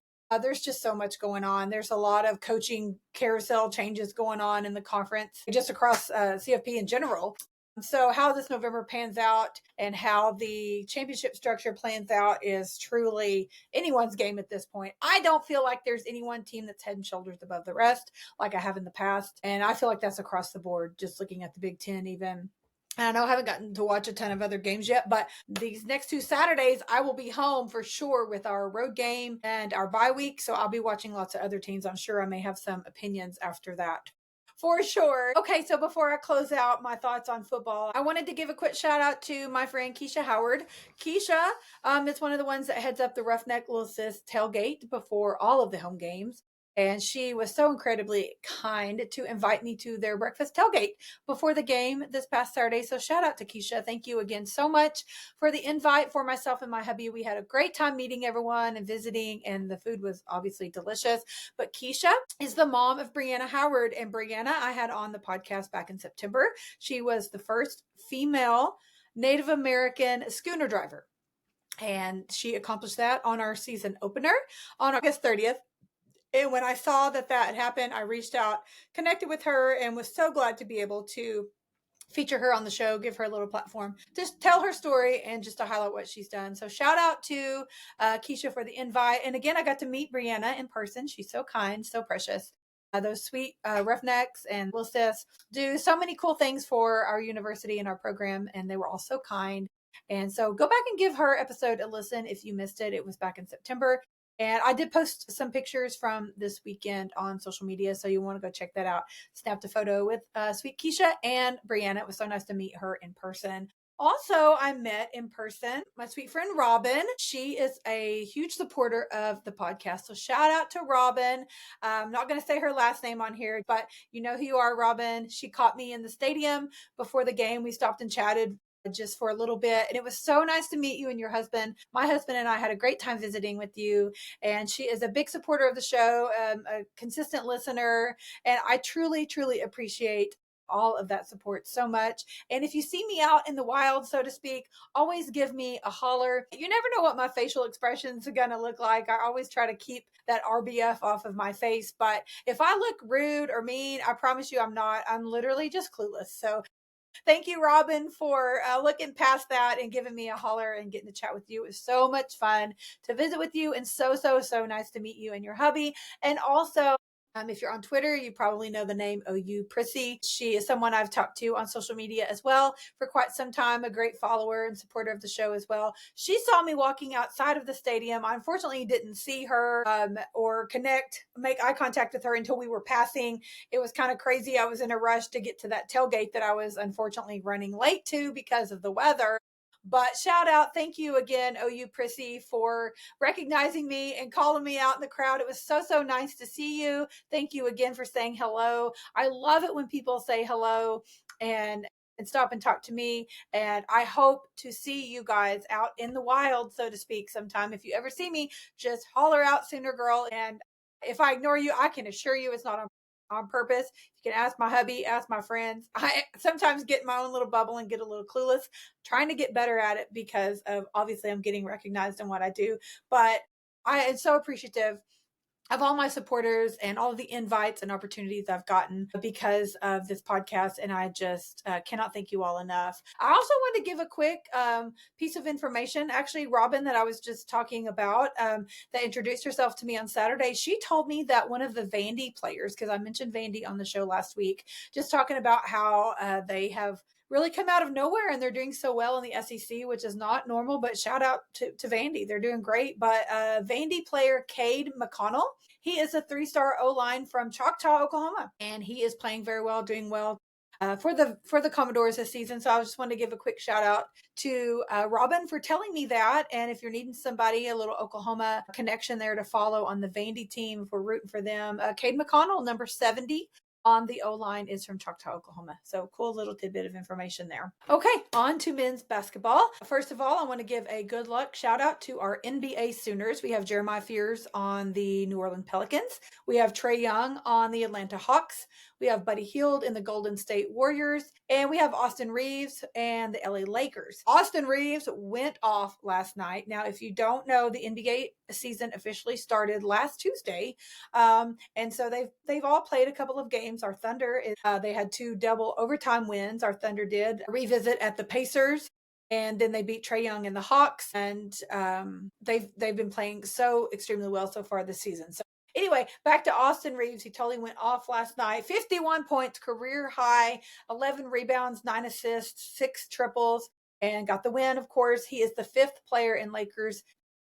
There's just so much going on. There's a lot of coaching carousel changes going on in the conference, just across CFP in general. So how this November pans out and how the championship structure plans out is truly anyone's game at this point. I don't feel like there's any one team that's head and shoulders above the rest like I have in the past. And I feel like that's across the board, just looking at the Big Ten even. I know I haven't gotten to watch a ton of other games yet, but these next 2 Saturdays, I will be home for sure with our road game and our bye week. So I'll be watching lots of other teams. I'm sure I may have some opinions after that. For sure. Okay, so before I close out my thoughts on football, I wanted to give a quick shout out to my friend Keisha Howard. Keisha is one of the ones that heads up the Roughneck Little Sis tailgate before all of the home games. And she was so incredibly kind to invite me to their breakfast tailgate before the game this past Saturday. So shout out to Keisha. Thank you again so much for the invite for myself and my hubby. We had a great time meeting everyone and visiting, and the food was obviously delicious. But Keisha is the mom of Brianna Howard. And Brianna, I had on the podcast back in September. She was the first female Native American schooner driver. And she accomplished that on our season opener on August 30th. And when I saw that had happened, I reached out, connected with her, and was so glad to be able to feature her on the show, give her a little platform, just tell her story and just to highlight what she's done. So shout out to Keisha for the invite. And again, I got to meet Brianna in person. She's so kind, so precious. Those sweet Roughnecks and Little Sis do so many cool things for our university and our program, and they were all so kind. And so go back and give her episode a listen if you missed it. It was back in September. And I did post some pictures from this weekend on social media, so you want to go check that out. Snapped a photo with sweet Keisha and Brianna. It was so nice to meet her in person. Also, I met in person my sweet friend Robin. She is a huge supporter of the podcast. So shout out to Robin. I'm not going to say her last name on here, but you know who you are, Robin. She caught me in the stadium before the game. We stopped and chatted just for a little bit. And it was so nice to meet you and your husband. My husband and I had a great time visiting with you. And she is a big supporter of the show, a consistent listener. And I truly, truly appreciate all of that support so much. And if you see me out in the wild, so to speak, always give me a holler. You never know what my facial expressions are going to look like. I always try to keep that RBF off of my face. But if I look rude or mean, I promise you I'm not. I'm literally just clueless. So thank you, Robin, for looking past that and giving me a holler and getting to chat with you. It was so much fun to visit with you and so, so, so nice to meet you and your hubby. And also, if you're on Twitter, you probably know the name OU Prissy. She is someone I've talked to on social media as well for quite some time, a great follower and supporter of the show as well. She saw me walking outside of the stadium. I unfortunately didn't see her or make eye contact with her until we were passing. It was kind of crazy. I was in a rush to get to that tailgate that I was unfortunately running late to because of the weather. But shout out, thank you again, OU Prissy, for recognizing me and calling me out in the crowd. It was so, so nice to see you. Thank you again for saying hello. I love it when people say hello. And and stop and talk to me. And I hope to see you guys out in the wild, so to speak, sometime. If you ever see me, just holler out Sooner Girl. And if I ignore you, I can assure you it's not on purpose. You can ask my hubby, ask my friends. I sometimes get in my own little bubble and get a little clueless, trying to get better at it because of obviously I'm getting recognized in what I do. But I am so appreciative of all my supporters and all the invites and opportunities I've gotten because of this podcast. And I just cannot thank you all enough. I also want to give a quick piece of information. Actually, Robin, that I was just talking about, that introduced herself to me on Saturday, she told me that one of the Vandy players, because I mentioned Vandy on the show last week, just talking about how they have really come out of nowhere and they're doing so well in the SEC, which is not normal, but shout out to Vandy. They're doing great. But Vandy player Cade McConnell, he is a 3-star O-line from Choctaw, Oklahoma, and he is playing very well, doing well for the Commodores this season. So I just wanted to give a quick shout out to Robin for telling me that. And if you're needing somebody, a little Oklahoma connection there to follow on the Vandy team, if we're rooting for them, Cade McConnell, number 70 on the O-line, is from Choctaw, Oklahoma. So cool little tidbit of information there. Okay, on to men's basketball. First of all, I want to give a good luck shout out to our NBA Sooners. We have Jeremiah Fears on the New Orleans Pelicans. We have Trae Young on the Atlanta Hawks. We have Buddy Hield in the Golden State Warriors. And we have Austin Reeves and the LA Lakers. Austin Reeves went off last night. Now, if you don't know, the NBA season officially started last Tuesday. And so they've all played a couple of games. Our Thunder, they had 2 double overtime wins. Our Thunder did revisit at the Pacers, and then they beat Trae Young and the Hawks. And they've been playing so extremely well so far this season. So anyway, back to Austin Reeves. He totally went off last night. 51 points, career high, 11 rebounds, 9 assists, 6 triples, and got the win. Of course, he is the 5th player in Lakers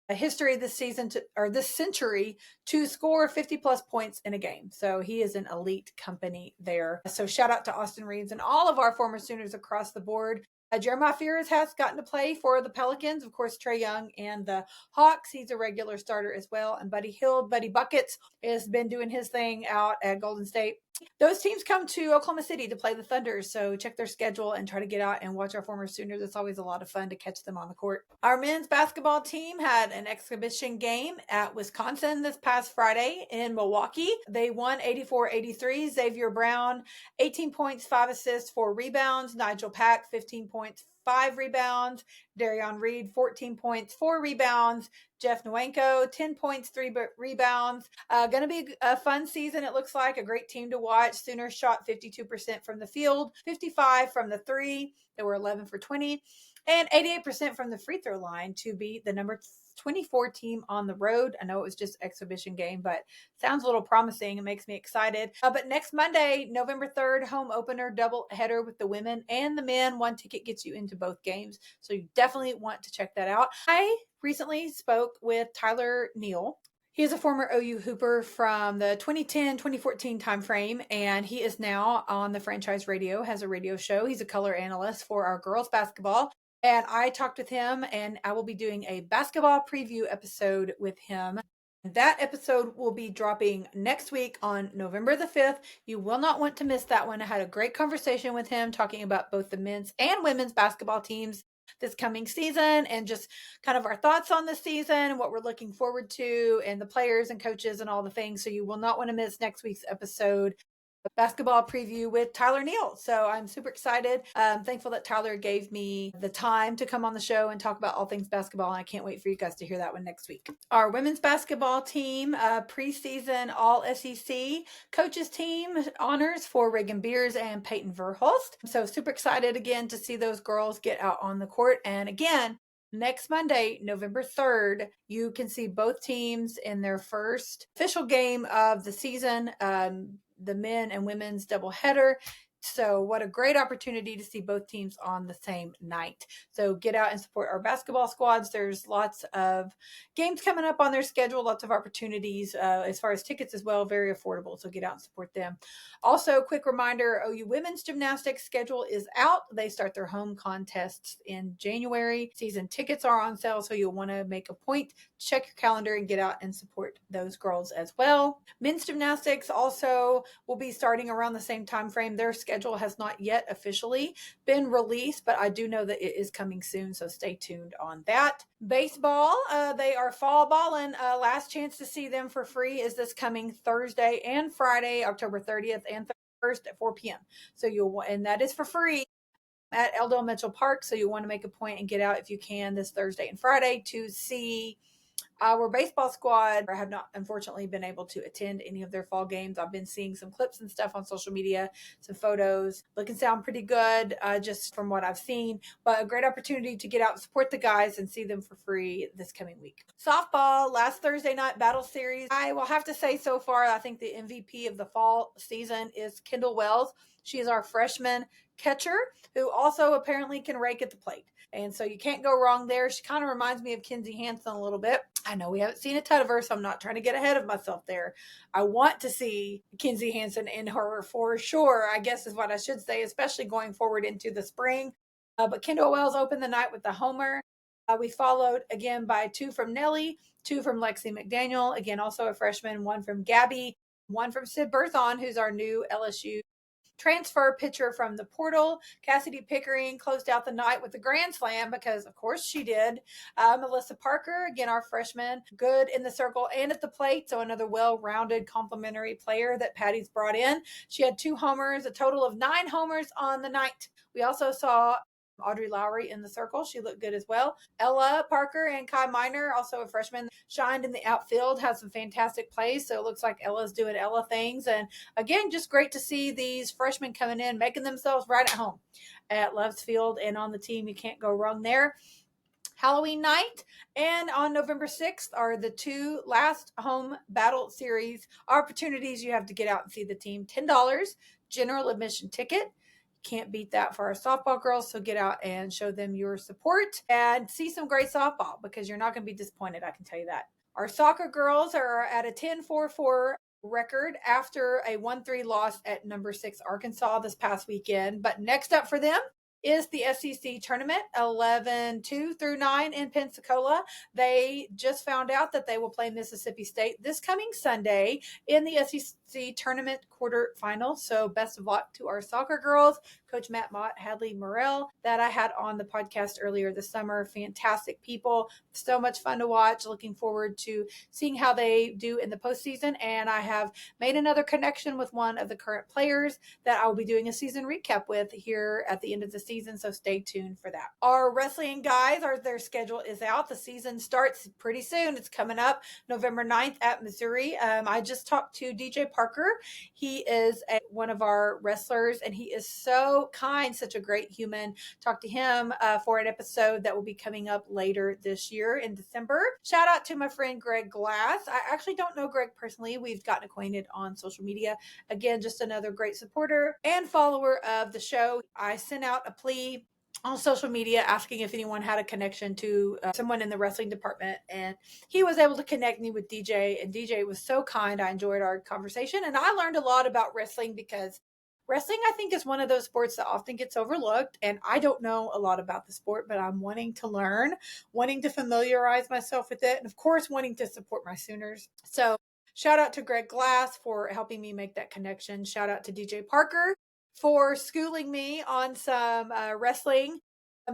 history this season this century to score 50 plus points in a game. So he is an elite company there. So shout out to Austin Reeves and all of our former Sooners across the board. Jeremiah Fears has gotten to play for the Pelicans, of course, Trae Young and the Hawks. He's a regular starter as well. And Buddy Hield, Buddy Buckets, has been doing his thing out at Golden State. Those teams come to Oklahoma City to play the Thunder, so check their schedule and try to get out and watch our former Sooners. It's always a lot of fun to catch them on the court. Our men's basketball team had an exhibition game at Wisconsin this past Friday in Milwaukee. They won 84-83. Xavier Brown, 18 points, 5 assists, 4 rebounds. Nigel Pack, 15 points, 5 rebounds. Darion Reed, 14 points, 4 rebounds. Jeff Nwanko, 10 points, 3 rebounds. Going to be a fun season, it looks like. A great team to watch. Sooners shot 52% from the field, 55 from the 3. They were 11 for 20. And 88% from the free throw line to beat the number 24 team on the road. I know it was just exhibition game, but sounds a little promising. It makes me excited. But next Monday, November 3rd, home opener double header with the women and the men. 1 ticket gets you into both games. So you definitely want to check that out. I recently spoke with Tyler Neal. He is a former OU Hooper from the 2010-2014 timeframe, and he is now on the franchise radio, has a radio show. He's a color analyst for our girls basketball. And I talked with him, and I will be doing a basketball preview episode with him. That episode will be dropping next week on November the 5th. You will not want to miss that one. I had a great conversation with him talking about both the men's and women's basketball teams this coming season and just kind of our thoughts on the season and what we're looking forward to and the players and coaches and all the things. So you will not want to miss next week's episode. Basketball preview with Tyler Neal. So I'm super excited. I'm thankful that Tyler gave me the time to come on the show and talk about all things basketball. And I can't wait for you guys to hear that one next week. Our women's basketball team, preseason all SEC coaches team honors for Reagan Beers and Peyton Verhulst. So super excited again to see those girls get out on the court. And again, next Monday, November 3rd, you can see both teams in their first official game of the season. The men and women's doubleheader. So what a great opportunity to see both teams on the same night. So get out and support our basketball squads. There's lots of games coming up on their schedule, lots of opportunities as far as tickets as well, very affordable. So get out and support them. Also, quick reminder, OU women's gymnastics schedule is out. They start their home contests in January. Season tickets are on sale, so you'll want to make a point to check your calendar and get out and support those girls as well. Men's gymnastics also will be starting around the same time frame. Their schedule schedule has not yet officially been released, but I do know that it is coming soon, so stay tuned on that. Baseball, they are fall balling. Last chance to see them for free is this coming Thursday and Friday, October 30th and 31st at 4 p.m. And that is for free at Eldell Mitchell Park. So you'll want to make a point and get out if you can this Thursday and Friday to see our baseball squad. I have not, unfortunately, been able to attend any of their fall games. I've been seeing some clips and stuff on social media, some photos. Look and sound pretty good, just from what I've seen. But a great opportunity to get out and support the guys and see them for free this coming week. Softball, last Thursday night battle series. I will have to say so far, I think the MVP of the fall season is Kendall Wells. She is our freshman catcher who also apparently can rake at the plate. And so you can't go wrong there. She kind of reminds me of Kinsey Hansen a little bit. I know we haven't seen a ton of her, so I'm not trying to get ahead of myself there. I want to see Kinsey Hansen in her for sure, I guess is what I should say, especially going forward into the spring. But Kendall Wells opened the night with the homer. We followed again by 2 from Nellie, 2 from Lexi McDaniel, again, also a freshman, 1 from Gabby, 1 from Sid Berthon, who's our new LSU transfer pitcher from the portal. Cassidy Pickering closed out the night with a grand slam because, of course, she did. Melissa Parker, again, our freshman, good in the circle and at the plate. So another well-rounded complementary player that Patty's brought in. She had 2 homers, a total of 9 homers on the night. We also saw Audrey Lowry in the circle. She looked good as well. Ella Parker and Kai Miner, also a freshman, shined in the outfield, had some fantastic plays. So it looks like Ella's doing Ella things. And again, just great to see these freshmen coming in, making themselves right at home at Love's Field and on the team. You can't go wrong there. Halloween night and on November 6th are the 2 last home battle series opportunities you have to get out and see the team. $10 general admission ticket. Can't beat that for our softball girls. So get out and show them your support and see some great softball because you're not going to be disappointed. I can tell you that. Our soccer girls are at a 10-4-4 record after a 1-3 loss at number 6 Arkansas this past weekend. But next up for them is the SEC tournament, 11-2 through 9 in Pensacola. They just found out that they will play Mississippi State this coming Sunday in the SEC tournament quarterfinals. So best of luck to our soccer girls. Coach Matt Mott, Hadley Morrell, that I had on the podcast earlier this summer. Fantastic people. So much fun to watch. Looking forward to seeing how they do in the postseason. And I have made another connection with one of the current players that I'll be doing a season recap with here at the end of the season. So stay tuned for that. Our wrestling guys, their schedule is out. The season starts pretty soon. It's coming up November 9th at Missouri. I just talked to DJ Parker. He is one of our wrestlers and he is so kind, such a great human. Talk to him for an episode that will be coming up later this year in December. Shout out to my friend Greg Glass. I actually don't know Greg personally. We've gotten acquainted on social media. Again, just another great supporter and follower of the show. I sent out a plea on social media asking if anyone had a connection to someone in the wrestling department, and he was able to connect me with DJ, and DJ was so kind. I enjoyed our conversation and I learned a lot about wrestling because wrestling, I think, is one of those sports that often gets overlooked, and I don't know a lot about the sport, but I'm wanting to learn, wanting to familiarize myself with it, and of course, wanting to support my Sooners. So shout out to Greg Glass for helping me make that connection. Shout out to DJ Parker for schooling me on some wrestling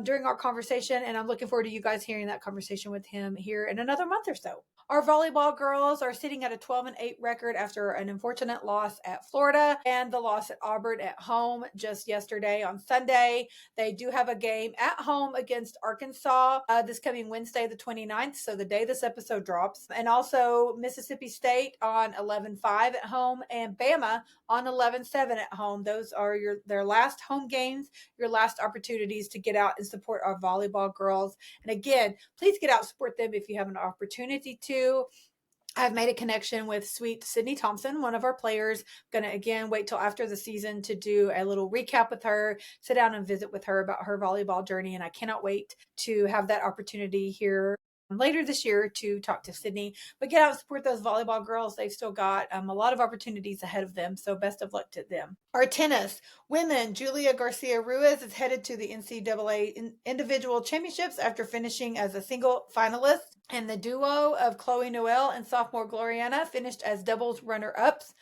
during our conversation, and I'm looking forward to you guys hearing that conversation with him here in another month or so. Our volleyball girls are sitting at a 12-8 record after an unfortunate loss at Florida and the loss at Auburn at home just yesterday on Sunday. They do have a game at home against Arkansas this coming Wednesday, the 29th, so the day this episode drops. And also Mississippi State on 11-5 at home and Bama on 11-7 at home. Those are their last home games, your last opportunities to get out and support our volleyball girls. And again, please get out and support them if you have an opportunity to. I've made a connection with sweet Sydney Thompson, one of our players. Going to, again, wait till after the season to do a little recap with her, sit down and visit with her about her volleyball journey. And I cannot wait to have that opportunity here later this year to talk to Sydney. But get out and support those volleyball girls. They've still got a lot of opportunities ahead of them. So best of luck to them. Our tennis women, Julia Garcia Ruiz is headed to the NCAA individual championships after finishing as a single finalist. And the duo of Chloe Noel and sophomore Gloriana finished as doubles runner-ups.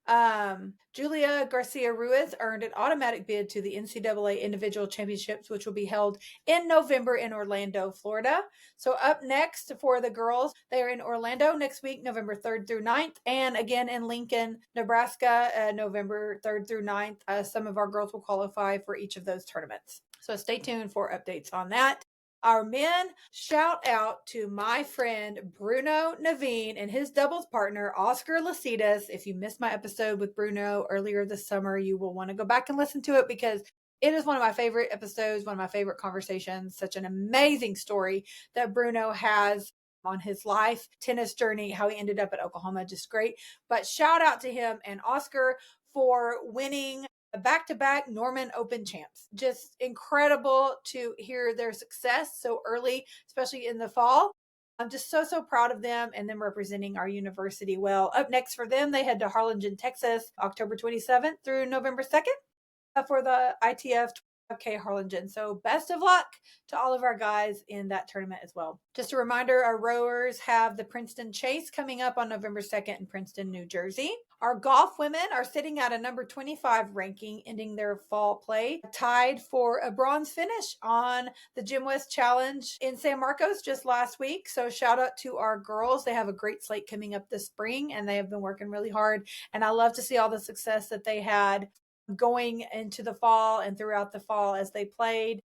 Julia Garcia Ruiz earned an automatic bid to the NCAA Individual Championships, which will be held in November in Orlando, Florida. So up next for the girls, they are in Orlando next week, November 3rd through 9th, and again in Lincoln, Nebraska, November 3rd through 9th. Some of our girls will qualify for each of those tournaments. So stay tuned for updates on that. Our men, shout out to my friend Bruno Naveen and his doubles partner, Oscar Lacitas. If you missed my episode with Bruno earlier this summer, you will want to go back and listen to it because it is one of my favorite episodes, one of my favorite conversations. Such an amazing story that Bruno has on his life tennis journey, how he ended up at Oklahoma, just great. But shout out to him and Oscar for winning back-to-back Norman Open champs. Just incredible to hear their success so early, especially in the fall. I'm just so proud of them and them representing our university well. Up next for them, they head to Harlingen, Texas, October 27th through November 2nd for the ITF 12K Harlingen. So best of luck to all of our guys in that tournament as well. Just a reminder, our rowers have the Princeton Chase coming up on November 2nd in Princeton, New Jersey. Our golf women are sitting at a number 25 ranking, ending their fall play, tied for a bronze finish on the Jim West Challenge in San Marcos just last week. So shout out to our girls. They have a great slate coming up this spring, and they have been working really hard. And I love to see all the success that they had going into the fall and throughout the fall as they played.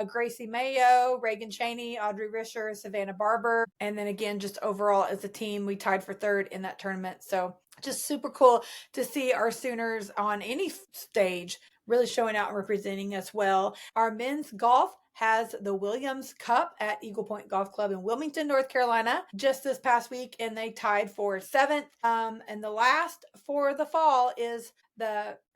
Gracie Mayo, Reagan Cheney, Audrey Risher, Savannah Barber. And then again, just overall as a team, we tied for third in that tournament. So just super cool to see our Sooners on any stage really showing out and representing us well. Our men's golf has the Williams Cup at Eagle Point Golf Club in Wilmington, North Carolina, just this past week, and they tied for seventh. And the last for the fall is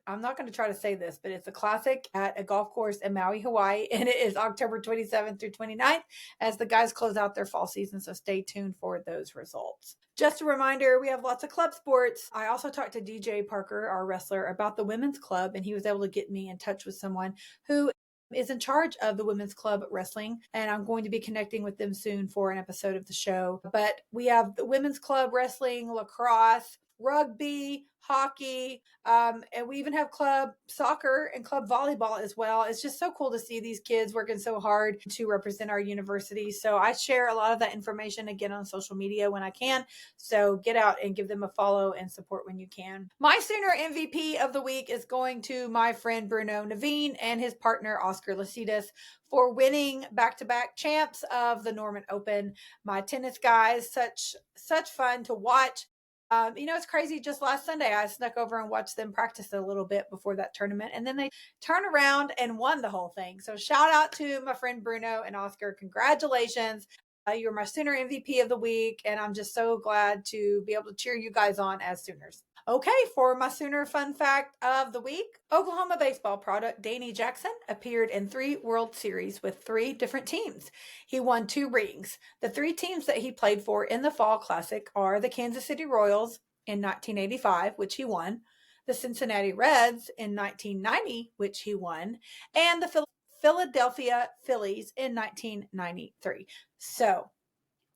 I'm not going to try to say this, but it's a classic at a golf course in Maui, Hawaii, and it is October 27th through 29th as the guys close out their fall season. So stay tuned for those results. Just a reminder, we have lots of club sports. I also talked to DJ Parker, our wrestler, about the women's club, and he was able to get me in touch with someone who is in charge of the women's club wrestling, and I'm going to be connecting with them soon for an episode of the show. But we have the women's club wrestling, lacrosse, rugby, hockey, and we even have club soccer and club volleyball as well. It's just so cool to see these kids working so hard to represent our university. So I share a lot of that information again on social media when I can. So get out and give them a follow and support when you can. My Sooner MVP of the week is going to my friend Bruno Naveen and his partner Oscar Lacitas for winning back-to-back champs of the Norman Open. My tennis guys, such fun to watch. It's crazy. Just last Sunday, I snuck over and watched them practice a little bit before that tournament, and then they turned around and won the whole thing. So shout out to my friend Bruno and Oscar. Congratulations. You're my Sooner MVP of the week, and I'm just so glad to be able to cheer you guys on as Sooners. Okay, for my Sooner fun fact of the week, Oklahoma baseball product Danny Jackson appeared in 3 World Series with 3 different teams. He won 2 rings. The 3 teams that he played for in the Fall Classic are the Kansas City Royals in 1985, which he won, the Cincinnati Reds in 1990, which he won, and the Philadelphia Phillies in 1993. So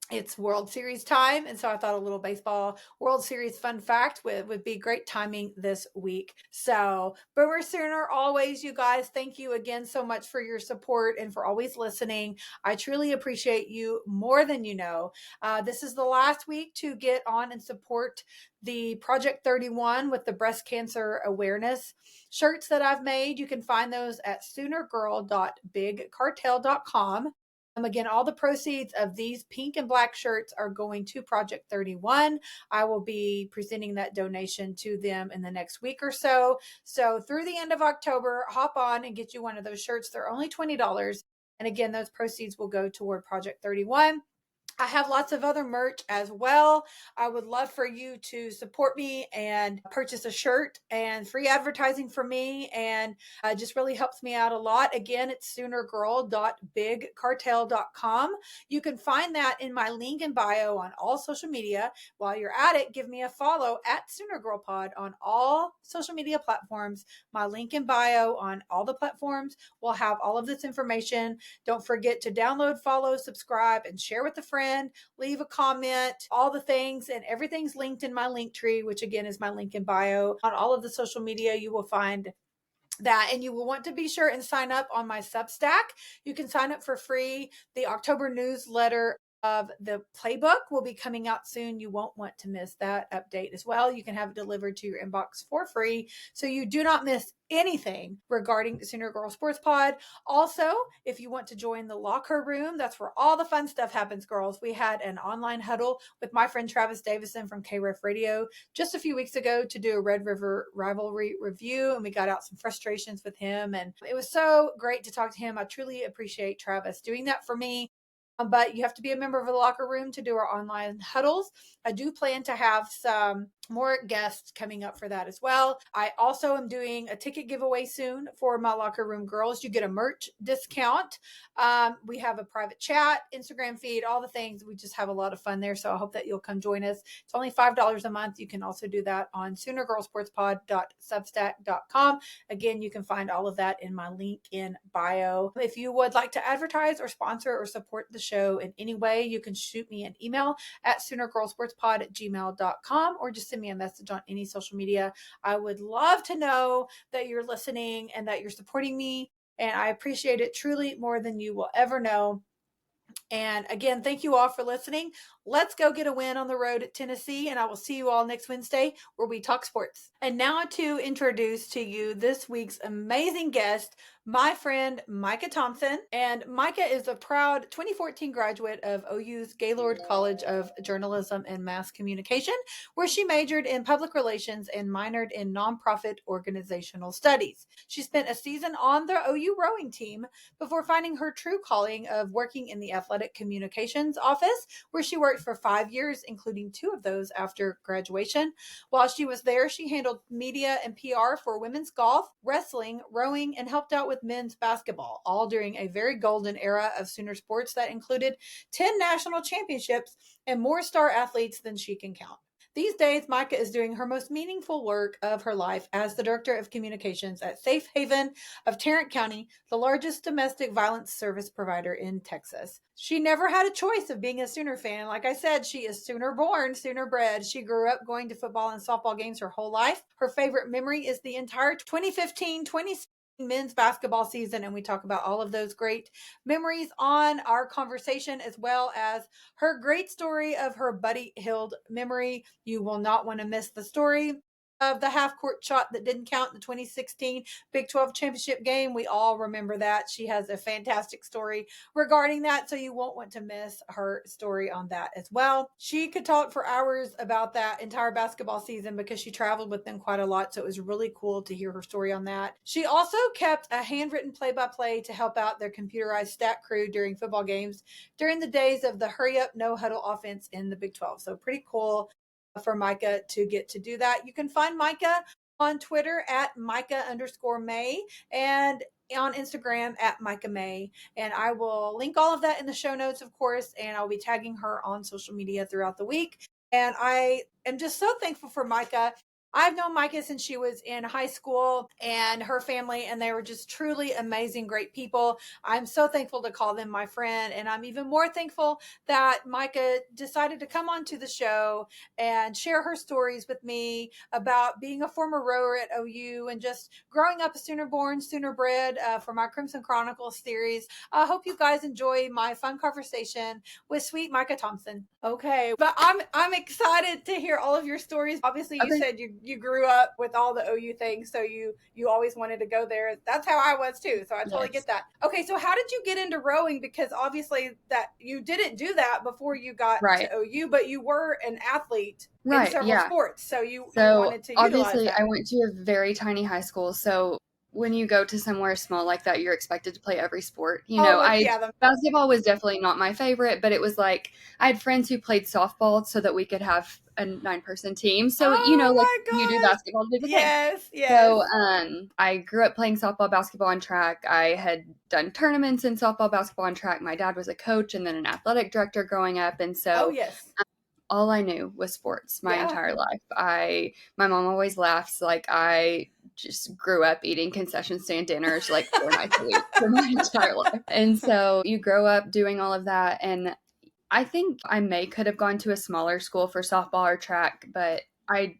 it's World Series time, and so I thought a little baseball World Series fun fact would be great timing this week. So Boomer Sooner, always, you guys, thank you again so much for your support and for always listening. I truly appreciate you more than you know. This is the last week to get on and support the Project 31 with the breast cancer awareness shirts that I've made. You can find those at soonergirl.bigcartel.com. Again, all the proceeds of these pink and black shirts are going to Project 31. I will be presenting that donation to them in the next week or so. So through the end of October, hop on and get you one of those shirts. They're only $20. And again, those proceeds will go toward Project 31. I have lots of other merch as well. I would love for you to support me and purchase a shirt and free advertising for me, and just really helps me out a lot. Again, it's soonergirl.bigcartel.com. You can find that in my link in bio on all social media. While you're at it, give me a follow at SoonerGirlPod on all social media platforms. My link in bio on all the platforms will have all of this information. Don't forget to download, follow, subscribe, and share with a friend. friend, leave a comment, all the things, and everything's linked in my link tree, which again is my link in bio. On all of the social media, you will find that, and you will want to be sure and sign up on my Substack. You can sign up for free. The October newsletter of the playbook will be coming out soon. You won't want to miss that update as well. You can have it delivered to your inbox for free, so you do not miss anything regarding the Sooner Girl Sports Pod. Also, if you want to join the locker room, that's where all the fun stuff happens, girls. We had an online huddle with my friend Travis Davison from KREF Radio just a few weeks ago to do a Red River rivalry review, and we got out some frustrations with him, and it was so great to talk to him. I truly appreciate Travis doing that for me. But you have to be a member of the locker room to do our online huddles. I do plan to have some more guests coming up for that as well. I also am doing a ticket giveaway soon for my locker room girls. You get a merch discount. We have a private chat, Instagram feed, all the things. We just have a lot of fun there. So I hope that you'll come join us. It's only $5 a month. You can also do that on SoonerGirlSportsPod.substack.com. Again, you can find all of that in my link in bio. If you would like to advertise or sponsor or support the show in any way, you can shoot me an email at SoonerGirlSportsPod@gmail.com, or just send me a message on any social media. I would love to know that you're listening and that you're supporting me, and I appreciate it truly more than you will ever know. And again, thank you all for listening. Let's go get a win on the road at Tennessee, and I will see you all next Wednesday where we talk sports. And now to introduce to you this week's amazing guest, my friend Micah Thompson. And Micah is a proud 2014 graduate of OU's Gaylord College of Journalism and Mass Communication, where she majored in public relations and minored in nonprofit organizational studies. She spent a season on the OU rowing team before finding her true calling of working in the athletic communications office, where she worked for 5 years, including 2 of those after graduation. While she was there, she handled media and PR for women's golf, wrestling, rowing, and helped out with men's basketball, all during a very golden era of Sooner sports that included 10 national championships and more star athletes than she can count. These days, Micah is doing her most meaningful work of her life as the Director of Communications at SafeHaven of Tarrant County, the largest domestic violence service provider in Texas. She never had a choice of being a Sooner fan. Like I said, she is Sooner born, Sooner bred. She grew up going to football and softball games her whole life. Her favorite memory is the entire 2015-2016 men's basketball season, and we talk about all of those great memories on our conversation, as well as her great story of her Buddy Hield memory. You will not want to miss the story of the half court shot that didn't count in the 2016 Big 12 championship game. We all remember that. She has a fantastic story regarding that, so you won't want to miss her story on that as well. She could talk for hours about that entire basketball season because she traveled with them quite a lot, so it was really cool to hear her story on that. She also kept a handwritten play-by-play to help out their computerized stat crew during football games during the days of the hurry-up, no-huddle offense in the Big 12. So pretty cool for Micah to get to do that. You can find Micah on Twitter at Micah_May and on Instagram at Micah May. And I will link all of that in the show notes, of course, and I'll be tagging her on social media throughout the week. And I am just so thankful for Micah. I've known Micah since she was in high school, and her family, and they were just truly amazing, great people. I'm so thankful to call them my friend, and I'm even more thankful that Micah decided to come onto the show and share her stories with me about being a former rower at OU and just growing up a Sooner born, Sooner bred for my Crimson Chronicles series. I hope you guys enjoy my fun conversation with sweet Micah Thompson. Okay, but I'm excited to hear all of your stories. Obviously, you said you grew up with all the OU things, so you always wanted to go there. That's how I was too, so I totally get that. Okay, so how did you get into rowing? Because obviously that you didn't do that before you got to OU, but you were an athlete in several sports, so you wanted to utilize obviously that. I went to a very tiny high school, so when you go to somewhere small like that, you're expected to play every sport. Basketball was definitely not my favorite, but it was like I had friends who played softball so that we could have a 9-person team. So, you do basketball to do the thing. Yes. So, I grew up playing softball, basketball, and track. I had done tournaments in softball, basketball, and track. My dad was a coach and then an athletic director growing up. And so, all I knew was sports my entire life. My mom always laughs, like I just grew up eating concession stand dinners like 4 nights a week for my entire life. And so you grow up doing all of that. And I think I could have gone to a smaller school for softball or track, but I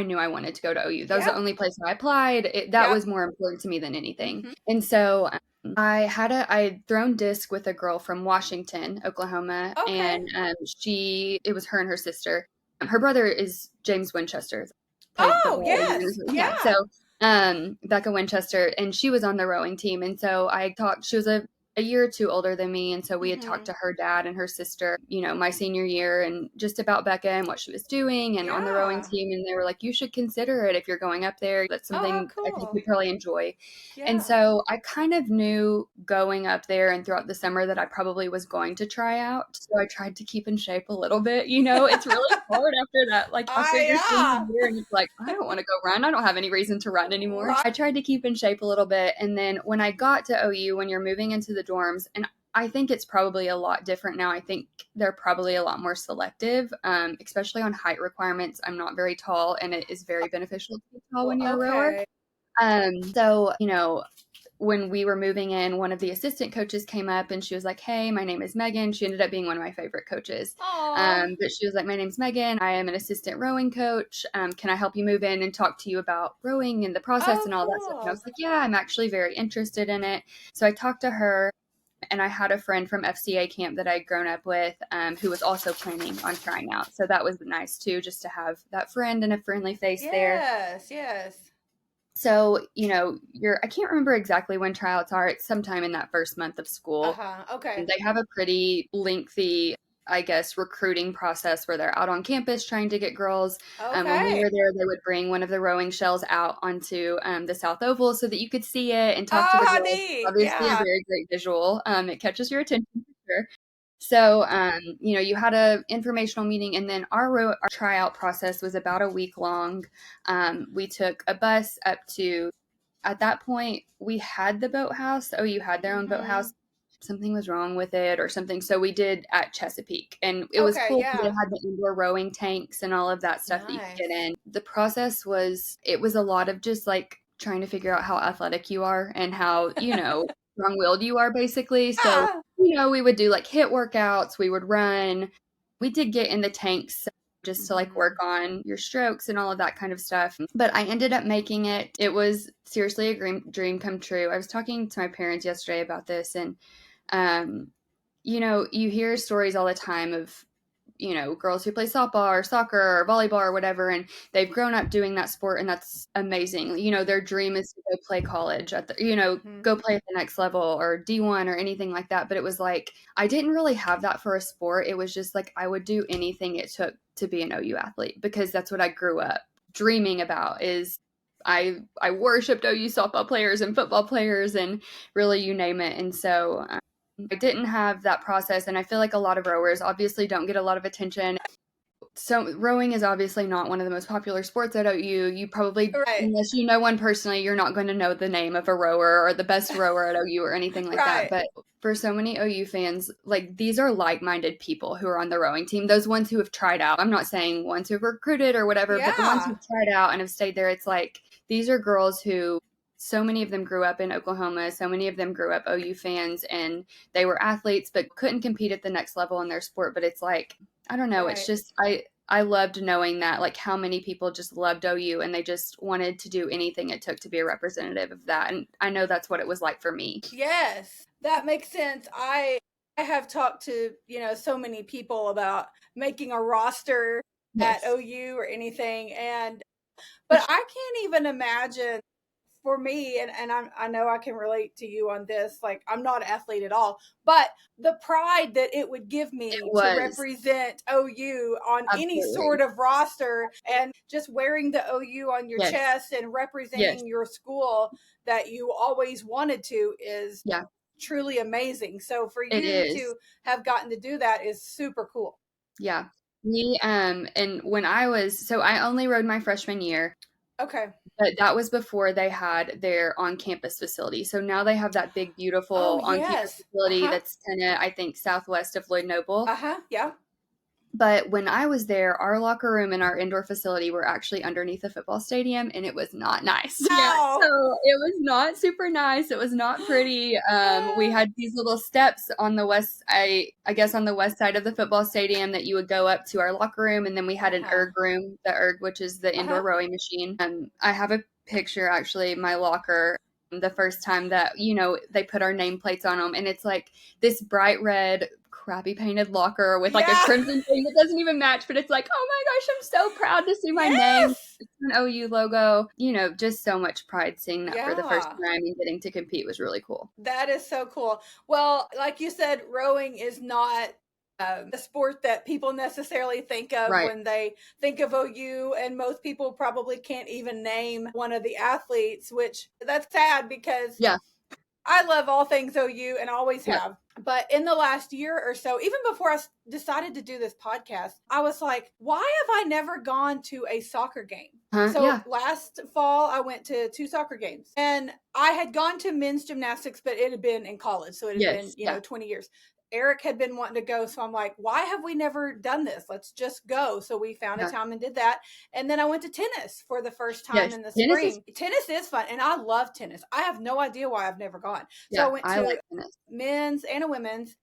knew I wanted to go to OU. That was the only place I applied. That was more important to me than anything. Mm-hmm. And so I'd thrown disc with a girl from Washington, Oklahoma, and it was her and her sister. Her brother is James Winchester. Oh, yes. Yeah. So Becca Winchester, and she was on the rowing team. And so she was a year or two older than me. And so we had talked to her dad and her sister, my senior year, and just about Becca and what she was doing and on the rowing team. And they were like, you should consider it if you're going up there. That's something I think you'd probably enjoy. Yeah. And so I kind of knew going up there and throughout the summer that I probably was going to try out. So I tried to keep in shape a little bit. It's really hard after that. Like after your senior year, and it's like, I don't want to go run. I don't have any reason to run anymore. I tried to keep in shape a little bit. And then when I got to OU, when you're moving into the dorms, and I think it's probably a lot different now. I think they're probably a lot more selective, especially on height requirements. I'm not very tall, and it is very beneficial to be tall when you're a rower. So, when we were moving in, one of the assistant coaches came up and she was like, hey, my name is Megan. She ended up being one of my favorite coaches. But she was like, my name's Megan. I am an assistant rowing coach. Can I help you move in and talk to you about rowing and the process and all that stuff? And I was like, yeah, I'm actually very interested in it. So I talked to her, and I had a friend from FCA camp that I'd grown up with who was also planning on trying out. So that was nice too, just to have that friend and a friendly face there. Yes. So, I can't remember exactly when tryouts are. It's sometime in that first month of school. Okay. And they have a pretty lengthy, I guess, recruiting process where they're out on campus trying to get girls. When we were there, they would bring one of the rowing shells out onto the South Oval so that you could see it and talk to the girls. Neat. Obviously, a very great visual. It catches your attention for sure. So, you had a informational meeting, and then our tryout process was about a week long. We took a bus up to, at that point, we had the boathouse. OU had their own boathouse. Something was wrong with it or something. So we did at Chesapeake, and it was cool because it had the indoor rowing tanks and all of that stuff that you could get in. The process was a lot of just like trying to figure out how athletic you are and how, strong-willed you are, basically. So, we would do like HIIT workouts, we would run. We did get in the tanks just to like work on your strokes and all of that kind of stuff. But I ended up making it. It was seriously a dream come true. I was talking to my parents yesterday about this, and, you hear stories all the time of, girls who play softball or soccer or volleyball or whatever, and they've grown up doing that sport, and that's amazing. Their dream is to go play college at the, go play at the next level or D1 or anything like that. But it was like, I didn't really have that for a sport. It was just like, I would do anything it took to be an OU athlete, because that's what I grew up dreaming about. Is I worshipped OU softball players and football players and really you name it. And so I didn't have that process, and I feel like a lot of rowers obviously don't get a lot of attention. So rowing is obviously not one of the most popular sports at OU. You probably, unless you know one personally, you're not going to know the name of a rower or the best rower at OU or anything like that. But for so many OU fans, like, these are like-minded people who are on the rowing team. Those ones who have tried out. I'm not saying ones who've recruited or whatever, but the ones who've tried out and have stayed there, it's like, these are girls who, so many of them grew up in Oklahoma. So many of them grew up OU fans, and they were athletes but couldn't compete at the next level in their sport. But it's like, I don't know. It's just, I loved knowing that, like, how many people just loved OU and they just wanted to do anything it took to be a representative of that. And I know that's what it was like for me. Yes, that makes sense. I have talked to, so many people about making a roster at OU or anything. But I can't even imagine, for me, and I know I can relate to you on this, like, I'm not an athlete at all, but the pride that it would give me to represent OU on any sort of roster, and just wearing the OU on your chest and representing your school that you always wanted to is truly amazing. So for you to have gotten to do that is super cool. Yeah. Me, and when I only rowed my freshman year. Okay. But that was before they had their on-campus facility. So now they have that big, beautiful on-campus facility that's kind of, I think, southwest of Lloyd Noble. Yeah. But when I was there, our locker room and our indoor facility were actually underneath the football stadium, and it was not nice. Yeah, so it was not super nice. It was not pretty. We had these little steps on the west, I guess on the west side of the football stadium that you would go up to our locker room, and then we had an erg room, the erg, which is the indoor rowing machine. I have a picture, actually, my locker, the first time that, they put our nameplates on them, and it's like this bright red crappy painted locker with like a crimson thing that doesn't even match, but it's like, oh my gosh, I'm so proud to see my name. It's an OU logo. Just so much pride seeing that for the first time and getting to compete was really cool. That is so cool. Well, like you said, rowing is not a sport that people necessarily think of when they think of OU, and most people probably can't even name one of the athletes, which that's sad because I love all things OU and always have. But in the last year or so, even before I decided to do this podcast, I was like, why have I never gone to a soccer game? Last fall, I went to 2 soccer games, and I had gone to men's gymnastics, but it had been in college. So it had been, 20 years. Eric had been wanting to go. So I'm like, why have we never done this? Let's just go. So we found a time and did that. And then I went to tennis for the first time in the spring. Tennis is fun. And I love tennis. I have no idea why I've never gone. So I went to men's and a women's.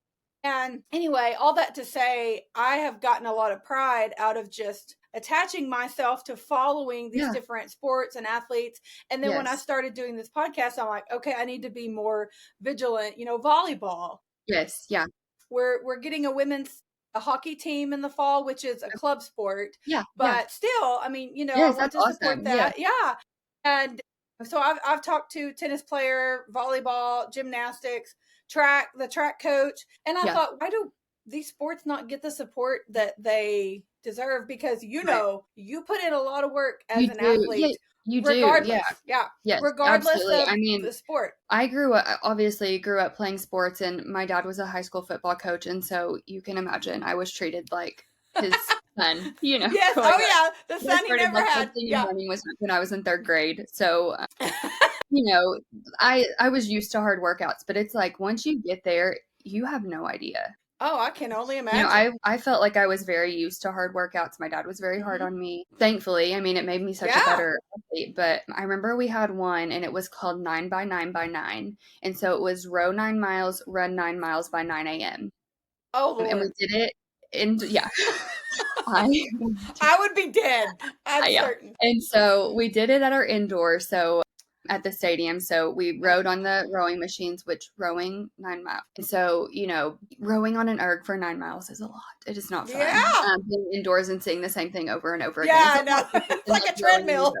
And anyway, all that to say, I have gotten a lot of pride out of just attaching myself to following these different sports and athletes. And then when I started doing this podcast, I'm like, okay, I need to be more vigilant. Volleyball. Yes. Yeah. We're getting a hockey team in the fall, which is a club sport. Yeah. But still, I mean, I want to support that. Yeah. And so I've talked to tennis player, volleyball, gymnastics, the track coach. And I thought, why do these sports not get the support that they deserve? Because, you put in a lot of work as an athlete. You regardless, do, yes, regardless absolutely. of the sport. I obviously grew up playing sports, and my dad was a high school football coach, and so you can imagine I was treated like his son. Yes, the son he never had. Morning was when I was in 3rd grade, so I was used to hard workouts, but it's like once you get there, you have no idea. Oh, I can only imagine. I felt like I was very used to hard workouts. My dad was very hard on me. Thankfully, I mean, it made me such a better athlete. But I remember we had one, and it was called 9 by 9 by 9. And so it was row 9 miles, run 9 miles by 9 a.m. Oh, Lord. And we did it. And I would be dead. I'm certain. And so we did it at our indoor. So at the stadium. So we rowed on the rowing machines, which rowing 9 miles. And so, rowing on an erg for 9 miles is a lot. It is not fun. Yeah. Being indoors and seeing the same thing over and over again. Yeah, no. It's like a treadmill.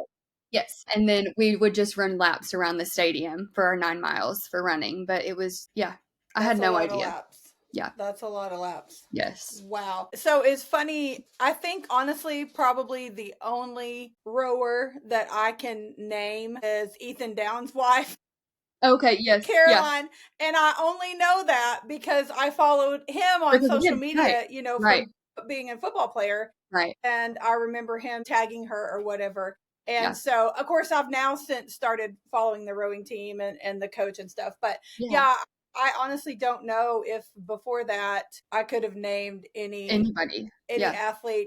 Yes. And then we would just run laps around the stadium for our 9 miles for running. But it was, I had no idea. Yeah. That's a lot of laps. Yes. Wow. So it's funny. I think honestly, probably the only rower that I can name is Ethan Downs' wife. Okay. Yes. Caroline. Yeah. And I only know that because I followed him on social media, from being a football player. Right. And I remember him tagging her or whatever. And so, of course, I've now since started following the rowing team and the coach and stuff. But I honestly don't know if before that I could have named any athlete.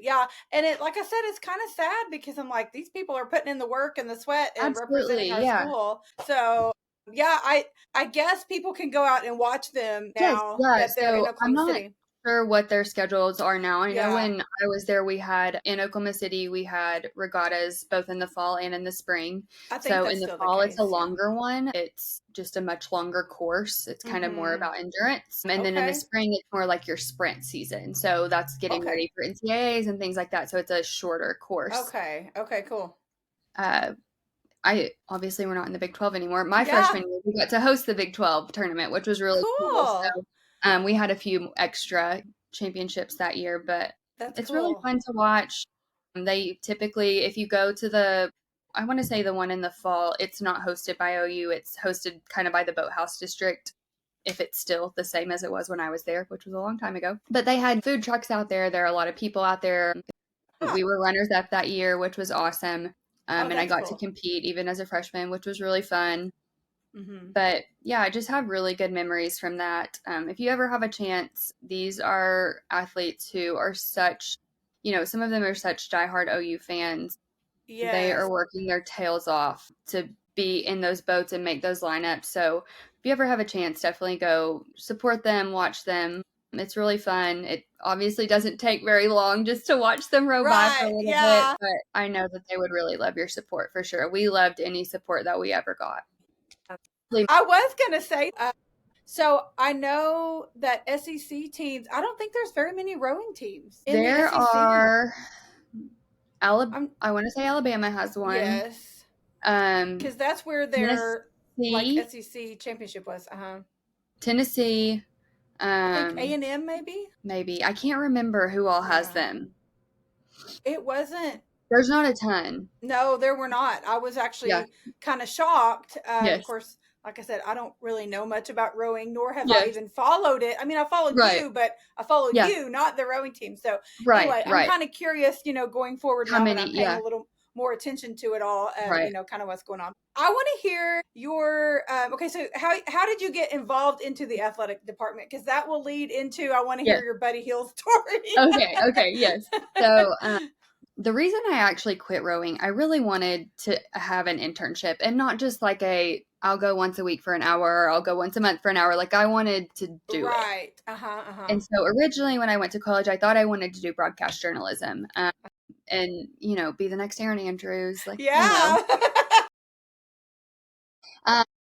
Yeah. And it, like I said, it's kind of sad because I'm like, these people are putting in the work and the sweat and representing our school. So I guess people can go out and watch them now that they're in Oklahoma City. Sure what their schedules are now. I know when I was there, we had in Oklahoma City, we had regattas both in the fall and in the spring. So in the fall, it's a longer one. It's just a much longer course. It's kind of more about endurance. And then in the spring, it's more like your sprint season. So that's getting ready for NCAAs and things like that. So it's a shorter course. Okay, cool. Obviously we're not in the Big 12 anymore. My freshman year, we got to host the Big 12 tournament, which was really cool. So, we had a few extra championships that year, but it's really fun to watch. They typically, if you go to I want to say the one in the fall, it's not hosted by OU. It's hosted kind of by the Boathouse District, if it's still the same as it was when I was there, which was a long time ago. But they had food trucks out there. There are a lot of people out there. We were runners up that year, which was awesome. And I got to compete even as a freshman, which was really fun. But yeah, I just have really good memories from that. If you ever have a chance, these are athletes who are such, some of them are such diehard OU fans. Yes. They are working their tails off to be in those boats and make those lineups. So if you ever have a chance, definitely go support them, watch them. It's really fun. It obviously doesn't take very long just to watch them row by for a little bit, but I know that they would really love your support for sure. We loved any support that we ever got. I was going to say, so I know that SEC teams, I don't think there's very many rowing teams in the SEC. Are, I want to say Alabama has one. Yes. Because that's where their like SEC championship was. Tennessee. I think A&M maybe. I can't remember who all has them. It wasn't. There's not a ton. No, there were not. I was actually kind of shocked. Of course, like I said, I don't really know much about rowing, nor have I even followed it. I mean, I followed you, but I followed you, not the rowing team. So anyway, I'm kind of curious, going forward now that I'm paying a little more attention to it all, kind of what's going on. I want to hear your, so how did you get involved into the athletic department? Because that will lead into, I want to hear your Buddy Hill story. Okay, yes. So, the reason I actually quit rowing, I really wanted to have an internship and not just like I'll go once a week for an hour, or I'll go once a month for an hour. Like I wanted to do it. Right. And so originally when I went to college, I thought I wanted to do broadcast journalism, and, be the next Erin Andrews. Like,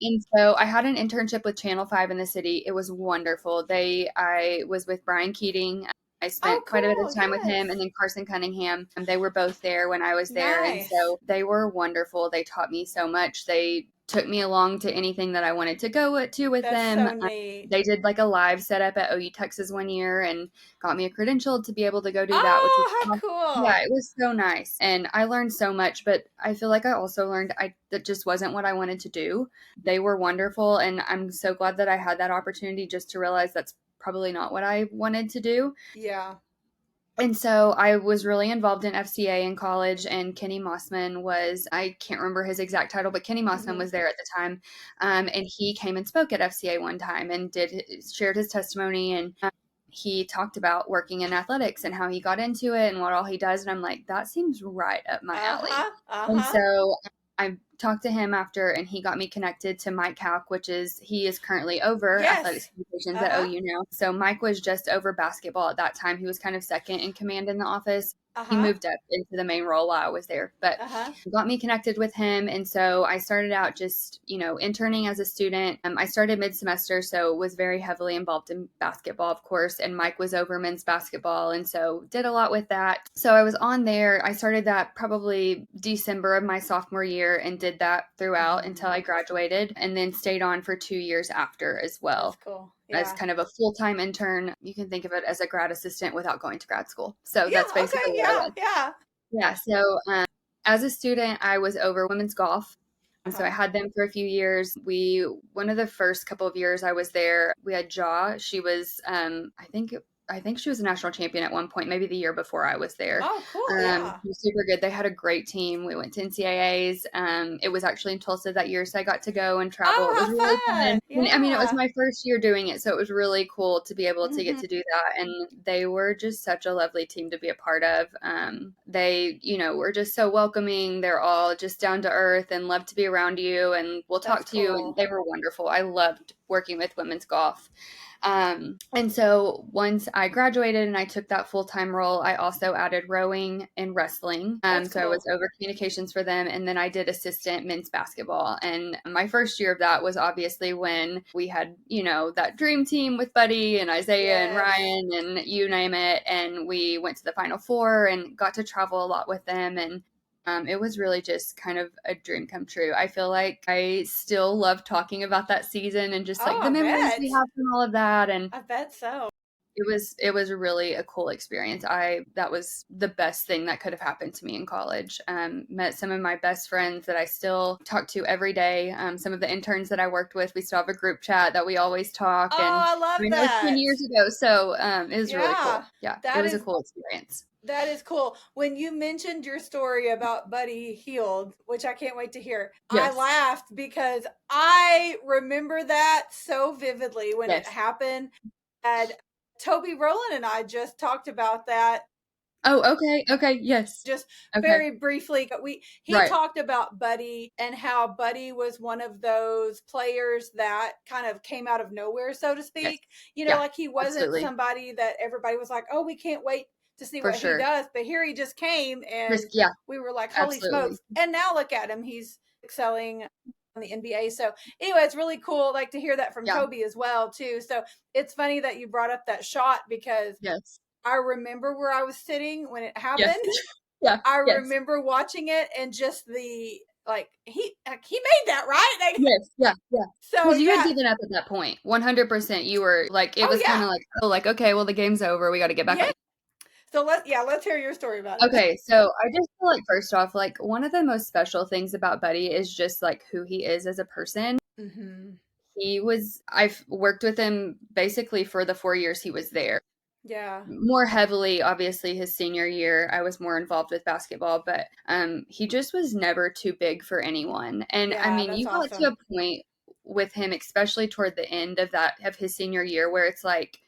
and so I had an internship with Channel 5 in the city. It was wonderful. I was with Brian Keating. I spent quite a bit of time with him, and then Carson Cunningham. And they were both there when I was there. Nice. And so they were wonderful. They taught me so much. They took me along to anything that I wanted to go to with them. So neat. They did like a live setup at OU Texas one year and got me a credential to be able to go do that. Which was cool. Yeah, it was so nice. And I learned so much, but I feel like I also learned that just wasn't what I wanted to do. They were wonderful. And I'm so glad that I had that opportunity just to realize that's probably not what I wanted to do. Yeah. And so I was really involved in FCA in college, and Kenny Mossman I can't remember his exact title, but Kenny Mossman was there at the time. And he came and spoke at FCA one time and shared his testimony, and he talked about working in athletics and how he got into it and what all he does. And I'm like, that seems right up my alley. And so I talked to him after, and he got me connected to Mike Hauk, he is currently over athletics communications at OU now. So Mike was just over basketball at that time. He was kind of second in command in the office. He moved up into the main role while I was there, but got me connected with him. And so I started out just, interning as a student. I started mid-semester, so was very heavily involved in basketball, of course. And Mike was over men's basketball. And so did a lot with that. So I was on there. I started that probably December of my sophomore year and did that throughout until I graduated, and then stayed on for 2 years after as well. That's cool. As kind of a full-time intern. You can think of it as a grad assistant without going to grad school. So that's basically what I was. Yeah. So as a student, I was over women's golf. And so I had them for a few years. One of the first couple of years I was there, we had Jaw. She was, I think she was a national champion at one point, maybe the year before I was there. Oh, cool. She was super good. They had a great team. We went to NCAAs. It was actually in Tulsa that year, so I got to go and travel. It was really fun. Yeah. I mean, it was my first year doing it, so it was really cool to be able to get to do that. And they were just such a lovely team to be a part of. They, were just so welcoming. They're all just down to earth and love to be around you, and will talk to you. And they were wonderful. I loved working with women's golf. And so once I graduated and I took that full-time role, I also added rowing and wrestling. So I was over communications for them. And then I did assistant men's basketball. And my first year of that was obviously when we had, that dream team with Buddy and Isaiah and Ryan and you name it. And we went to the Final Four and got to travel a lot with them. And it was really just kind of a dream come true. I feel like I still love talking about that season and just the memories we have from all of that. And I bet so. It was really a cool experience. That was the best thing that could have happened to me in college. Met some of my best friends that I still talk to every day. Some of the interns that I worked with, we still have a group chat that we always talk. Oh, I love that was 10 years ago, so it was really cool. Yeah, it was a cool experience. That is cool. When you mentioned your story about Buddy Heald, which I can't wait to hear, yes. I laughed because I remember that so vividly when it happened. And Toby Rowland and I just talked about that. Oh, okay, yes. Just very briefly, he talked about Buddy and how Buddy was one of those players that kind of came out of nowhere, so to speak. You know, like he wasn't somebody that everybody was like, oh, we can't wait to see what he does. But here he just came and we were like, holy smokes. And now look at him. He's excelling in the NBA. So anyway, it's really cool like to hear that from Toby as well too. So it's funny that you brought up that shot because I remember where I was sitting when it happened. I remember watching it and just the he made that, right? Like, yes. So you had given up at that point. 100%. You were like, it was kind of like, okay, well the game's over. We got to get back on. So let's hear your story about it. Okay, so I just feel like first off, like one of the most special things about Buddy is just like who he is as a person. I've worked with him basically for the 4 years he was there. Yeah. More heavily, obviously, his senior year, I was more involved with basketball, but he just was never too big for anyone. And I mean, you got to a point with him, especially toward the end of his senior year, where it's like,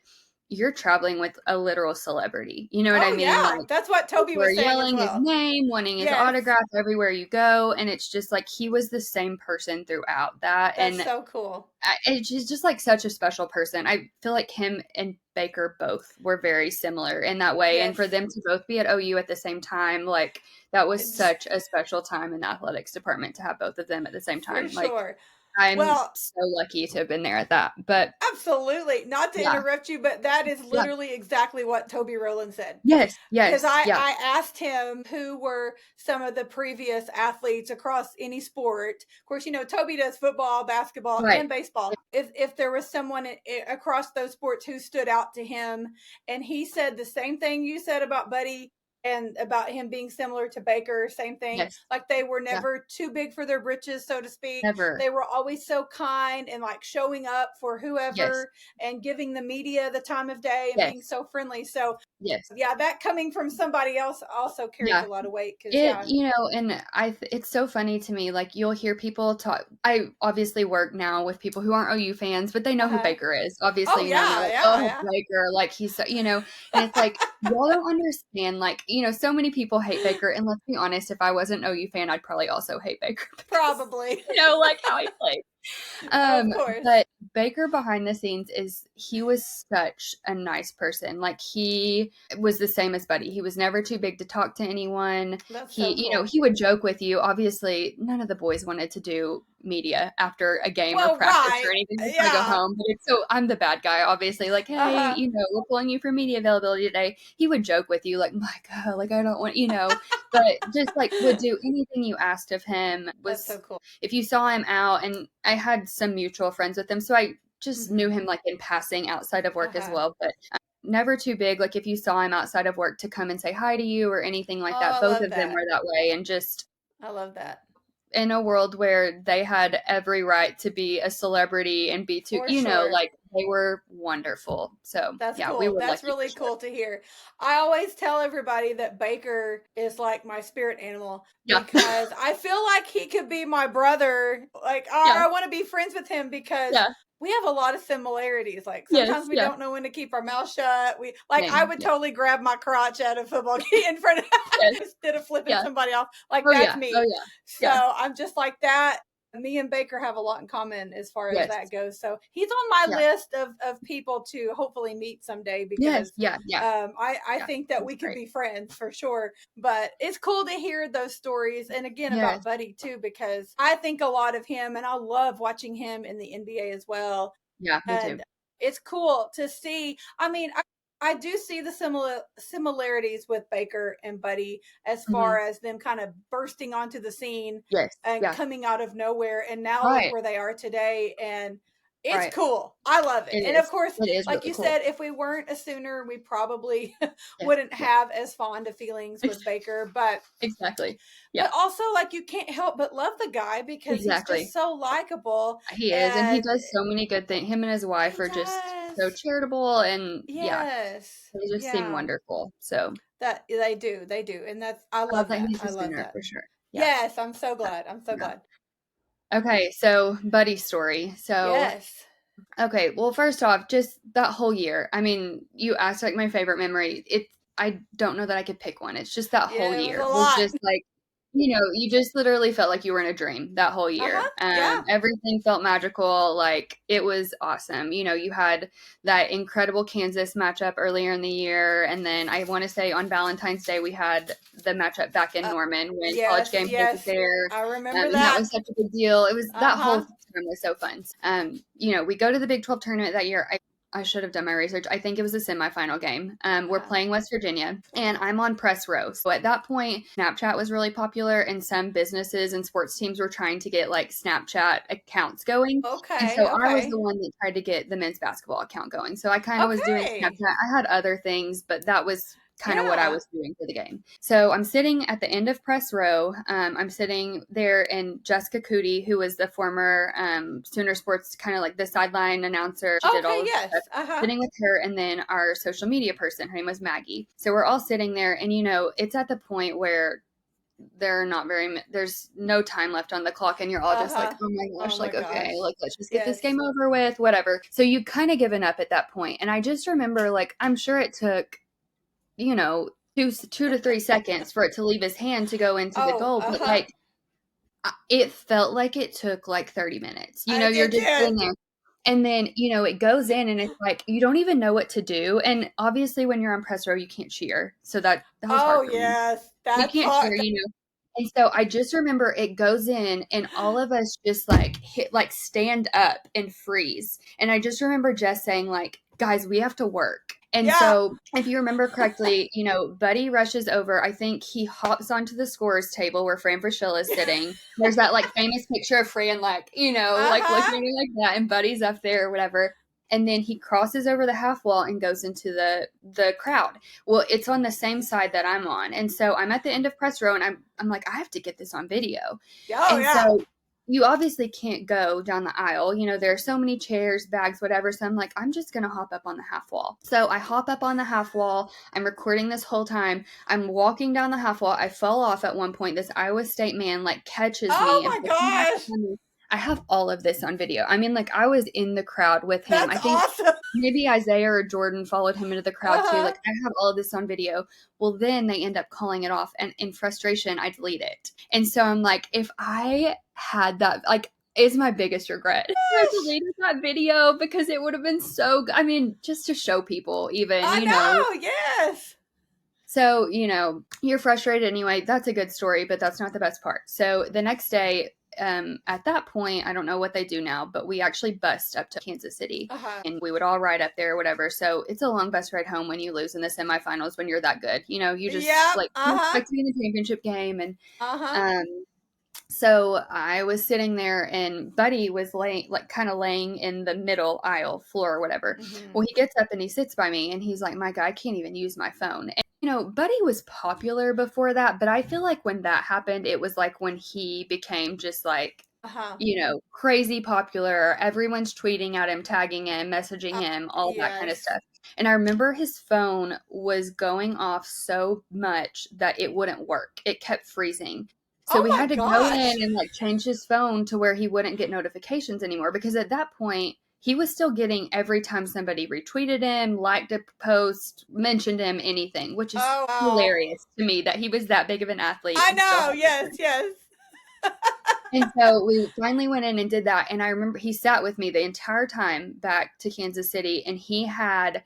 you're traveling with a literal celebrity. You know what I mean? Yeah, like, that's what Toby was saying yelling as well. His name, wanting his autograph everywhere you go. And it's just like, he was the same person throughout that. That's so cool. She's just like such a special person. I feel like him and Baker both were very similar in that way. And for them to both be at OU at the same time, like that was such a special time in the athletics department to have both of them at the same time. For sure. I'm so lucky to have been there at that. But absolutely, not to interrupt you, but that is literally exactly what Toby Rowland said. Yes. Because I asked him who were some of the previous athletes across any sport. Of course, you know, Toby does football, basketball, and baseball. If there was someone across those sports who stood out to him, and he said the same thing you said about Buddy. And about him being similar to Baker, same thing. Like they were never too big for their britches, so to speak. Never. They were always so kind and like showing up for whoever and giving the media the time of day and being so friendly. So that coming from somebody else also carries a lot of weight. You know, and it's so funny to me. Like you'll hear people talk. I obviously work now with people who aren't OU fans, but they know who Baker is. Obviously, Baker. Like he's, you know, and it's like y'all don't understand. Like, you know, so many people hate Baker, and let's be honest, if I wasn't an OU fan, I'd probably also hate Baker. Probably. You know, like how he plays. Of course. But Baker behind the scenes he was such a nice person. Like he was the same as Buddy. He was never too big to talk to anyone. That's so cool. You know, he would joke with you. Obviously, none of the boys wanted to do media after a game or practice or anything. They want to go home. But so I'm the bad guy, obviously. Like, hey, you know, we're pulling you for media availability today. He would joke with you, like, my God, like I don't want, you know, but just like would do anything you asked of him. That's so cool. If you saw him out, and I had some mutual friends with him, so I just knew him like in passing outside of work as well, but never too big. Like if you saw him outside of work to come and say hi to you or anything like that, both of them were that way. And just, I love that. In a world where they had every right to be a celebrity and be too, know, like they were wonderful. So that's cool. That's really cool to hear. I always tell everybody that Baker is like my spirit animal because I feel like he could be my brother. Like I want to be friends with him because we have a lot of similarities. Like sometimes we don't know when to keep our mouth shut. I would totally grab my crotch at a football game in front of instead of flipping somebody off. Like that's me. So I'm just like that. Me and Baker have a lot in common as far as that goes. So he's on my list of people to hopefully meet someday because I think that we could be friends for sure. But it's cool to hear those stories. And again, about Buddy too, because I think a lot of him and I love watching him in the NBA as well. Yeah, me too. It's cool to see. I mean, I do see the similarities with Baker and Buddy as far as them kind of bursting onto the scene and coming out of nowhere. And now look where they are today. And It's cool. I love it. And of course, like really you cool. said, if we weren't a Sooner, we probably wouldn't have as fond of feelings with Baker. But exactly. But also, like, you can't help but love the guy because he's just so likable. He is, and he does so many good things. Him and his wife are just so charitable, and they just seem wonderful. So that they do, and I love that. He's I love Sooner that for sure. Yes, I'm so glad. I'm so glad. Okay, so Buddy's story. So okay, well, first off, just that whole year. I mean, you asked like my favorite memory. I don't know that I could pick one. It's just that whole year was just like, you just literally felt like you were in a dream that whole year. Everything felt magical. Like, it was awesome. You had that incredible Kansas matchup earlier in the year. And then I want to say on Valentine's Day, we had the matchup back in Norman when College Game was there. I remember that. And that was such a big deal. It was that whole time was so fun. We go to the Big 12 tournament that year. I should have done my research. I think it was a semifinal game. We're playing West Virginia, and I'm on press row. So at that point, Snapchat was really popular, and some businesses and sports teams were trying to get like Snapchat accounts going. And so I was the one that tried to get the men's basketball account going. So I kind of was doing Snapchat. I had other things, but that was kind of what I was doing for the game. So I'm sitting at the end of press row. I'm sitting there, and Jessica Cootie, who was the former Sooner Sports kind of like the sideline announcer, she did all of that, sitting with her, and then our social media person, her name was Maggie. So we're all sitting there, and it's at the point where there's no time left on the clock, and you're all just like, oh my gosh, okay, like, let's just get this game over with, whatever. So you kind of given up at that point. And I just remember, like, I'm sure it took 2 to 3 seconds for it to leave his hand to go into the goal. But like, it felt like it took like 30 minutes. You're just in there. And then, it goes in, and it's like, you don't even know what to do. And obviously when you're on press row, you can't cheer. So that was hard for me. You can't cheer, And so I just remember it goes in, and all of us just like stand up and freeze. And I just remember Jess saying, like, guys, we have to work. And so if you remember correctly, Buddy rushes over. I think he hops onto the scorer's table where Fran Frischel is sitting. There's that like famous picture of Fran, like, like looking at me like that, and Buddy's up there or whatever. And then he crosses over the half wall and goes into the crowd. Well, it's on the same side that I'm on. And so I'm at the end of press row, and I'm like, I have to get this on video. So you obviously can't go down the aisle. There are so many chairs, bags, whatever. So I'm like, I'm just going to hop up on the half wall. So I hop up on the half wall. I'm recording this whole time. I'm walking down the half wall. I fell off at one point. This Iowa State man like catches me. Oh my gosh. I have all of this on video. I mean, like, I was in the crowd with him. That's I think awesome. Maybe Isaiah or Jordan followed him into the crowd too. Like, I have all of this on video. Well, then they end up calling it off, and in frustration, I delete it. And so I'm like, if I had that, like, is my biggest regret. I deleted that video because it would have been so good. I mean, just to show people, even, I know. Yes. So, you're frustrated anyway. That's a good story, but that's not the best part. So the next day, at that point, I don't know what they do now, but we actually bussed up to Kansas City, and we would all ride up there or whatever. So it's a long bus ride home when you lose in the semifinals, when you're that good, you just expect to be in the championship game. And, so I was sitting there, and Buddy was laying in the middle aisle floor or whatever. Well, he gets up and he sits by me, and he's like, Micah, I can't even use my phone. And, Buddy was popular before that, but I feel like when that happened, it was like when he became just like, crazy popular. Everyone's tweeting at him, tagging him, messaging him, all that kind of stuff. And I remember his phone was going off so much that it wouldn't work. It kept freezing. So we had to go in and like change his phone to where he wouldn't get notifications anymore, because at that point he was still getting every time somebody retweeted him, liked a post, mentioned him, anything, which is hilarious to me that he was that big of an athlete. I know. Yes. And so we finally went in and did that. And I remember he sat with me the entire time back to Kansas City, and he had,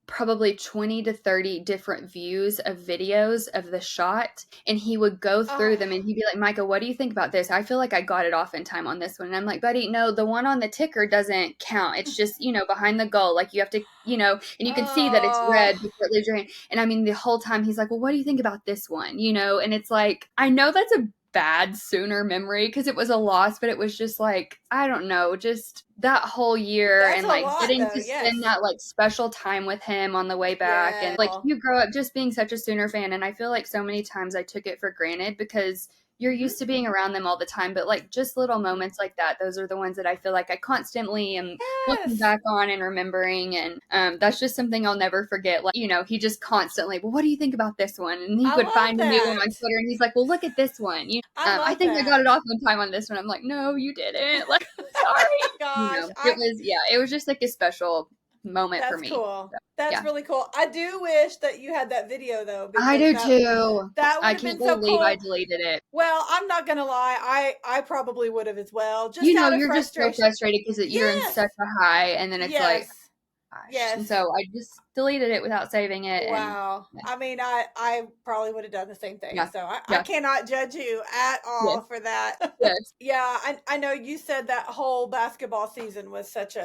probably 20 to 30 different views of videos of the shot. And he would go through them, and he'd be like, Micah, what do you think about this? I feel like I got it off in time on this one. And I'm like, Buddy, no, the one on the ticker doesn't count. It's just, behind the goal. Like, you have to, and you can see that it's red before it leaves your hand. And the whole time he's like, well, what do you think about this one? And it's like, I know that's a bad Sooner memory because it was a loss, but it was just like, I don't know, just that whole year. That's and a like lot, getting though, to yes. spend that like special time with him on the way back. Yeah. And like you grow up just being such a Sooner fan, and I feel like so many times I took it for granted because you're used to being around them all the time, but like just little moments like that, those are the ones that I feel like I constantly am looking back on and remembering. And that's just something I'll never forget. Like, you know, he just constantly, well, what do you think about this one? And he would find a new one on Twitter, and he's like, well, look at this one. I think I got it off one time on this one. I'm like, no, you didn't. Like, sorry. Gosh, it was just like a special moment for me. That's cool. So, that's really cool. I do wish that you had that video, though. I do too. That would have been so cool. I deleted it. Well, I'm not gonna lie. I probably would have as well. Just out of you're just so frustrated because you're in such a high, and then it's like, gosh. Yes. And so I just deleted it without saving it. Wow. And, I mean, I probably would have done the same thing. Yeah. So I cannot judge you at all for that. Yes. Yeah. I know you said that whole basketball season was such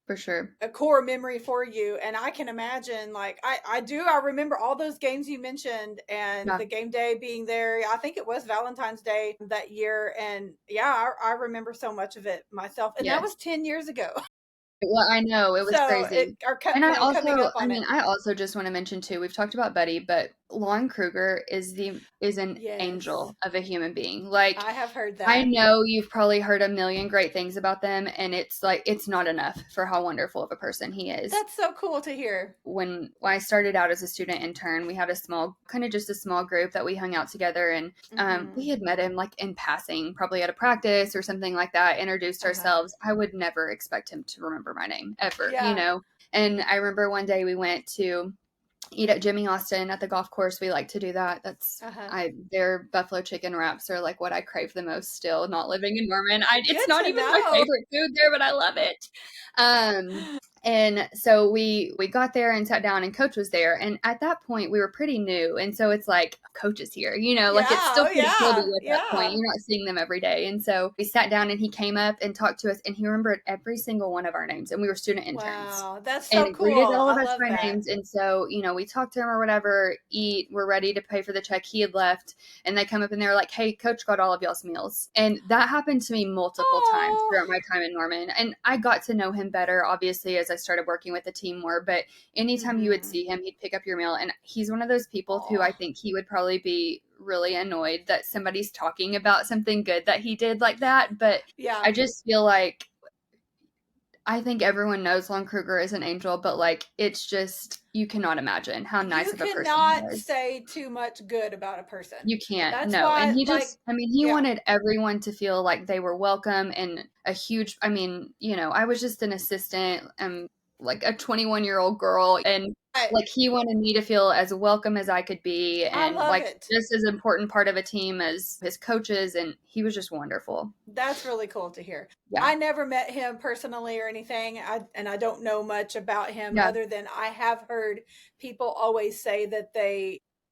for sure a core memory for you, and I can imagine, like, I remember all those games you mentioned, and the game day being there. I think it was Valentine's Day that year, and I remember so much of it myself, and that was 10 years ago. Well, I know it was crazy. And I also just want to mention too, we've talked about Buddy, but Lon Kruger is an angel of a human being. Like, I have heard that. I know you've probably heard a million great things about them, and it's like, it's not enough for how wonderful of a person he is. That's so cool to hear. When I started out as a student intern, we had a small group that we hung out together, and we had met him like in passing, probably at a practice or something like that, introduced ourselves. I would never expect him to remember my name ever, you know? And I remember one day we went to eat at Jimmy Austin at the golf course. We like to do that. That's their buffalo chicken wraps are like what I crave the most still, not living in Norman. It's not even my favorite food there, but I love it. And so we got there and sat down, and Coach was there. And at that point we were pretty new. And so it's like, Coach is here, you know, like it's still pretty cool to you at that point. You're not seeing them every day. And so we sat down, and he came up and talked to us, and he remembered every single one of our names. And we were student interns. Wow, that's so cool. Greeted all of us by names. And so, you know, we talked to him or whatever, we're ready to pay for the check. He had left, and they come up and they were like, hey, Coach got all of y'all's meals. And that happened to me multiple times throughout my time in Norman. And I got to know him better, obviously, as I started working with the team more. But anytime you would see him, he'd pick up your meal. And he's one of those people who I think he would probably be really annoyed that somebody's talking about something good that he did like that. But I just feel like, I think everyone knows Lon Kruger is an angel, but like, it's just, you cannot imagine how nice of a person he is. You cannot say too much good about a person. You can't. That's why, and he just, he wanted everyone to feel like they were welcome, and you know, I was just an assistant, like a 21-year-old girl, and like he wanted me to feel as welcome as I could be, and like just as important part of a team as his coaches, and he was just wonderful. That's really cool to hear. I never met him personally or anything, and I don't know much about him other than I have heard people always say that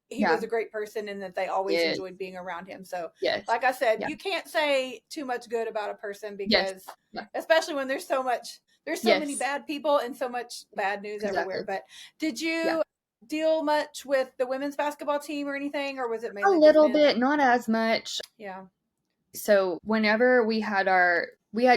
he was a great person and that they always enjoyed being around him. So like I said, you can't say too much good about a person, because especially when there's so many bad people and so much bad news everywhere. But did you deal much with the women's basketball team or anything, or was it mainly a little bit, not as much? Yeah. So whenever we had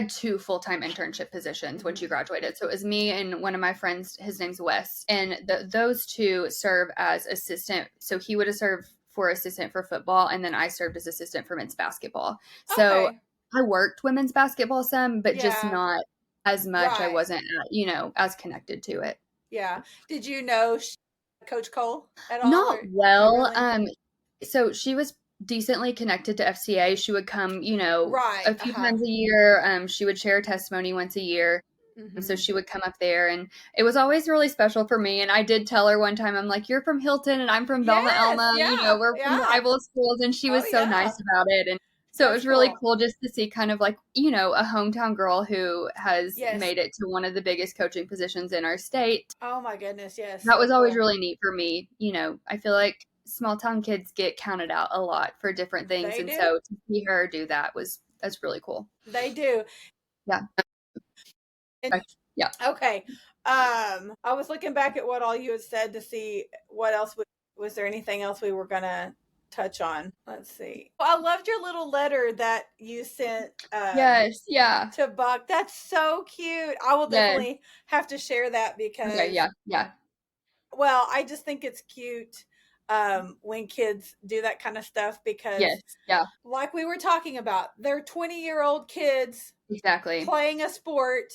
2 full-time internship positions when she graduated. So it was me and one of my friends, his name's Wes, and those 2 serve as assistant. So he would have served for assistant for football, and then I served as assistant for men's basketball. So I worked women's basketball some, but just not as much. I wasn't, as connected to it. Yeah. Did you know Coach Cole at all? Not well. Really? So she was decently connected to FCA. She would come, a few times a year. She would share testimony once a year. Mm-hmm. So she would come up there, and it was always really special for me. And I did tell her one time, I'm like, you're from Hilton and I'm from Belma Alma. We're from rival schools. And she was so nice about it. And so it was really cool just to see kind of like, a hometown girl who has made it to one of the biggest coaching positions in our state. Oh my goodness. Yes. That was always really neat for me. I feel like small town kids get counted out a lot for different things. So to see her do that's really cool. They do. Yeah. Okay. I was looking back at what all you had said to see what else was there anything else we were going to touch on. Let's see. Well, I loved your little letter that you sent. Yes, yeah. To Buck. That's so cute. I will definitely have to share that because. Okay, yeah. Well, I just think it's cute when kids do that kind of stuff because, like we were talking about, they're 20-year-old kids exactly playing a sport.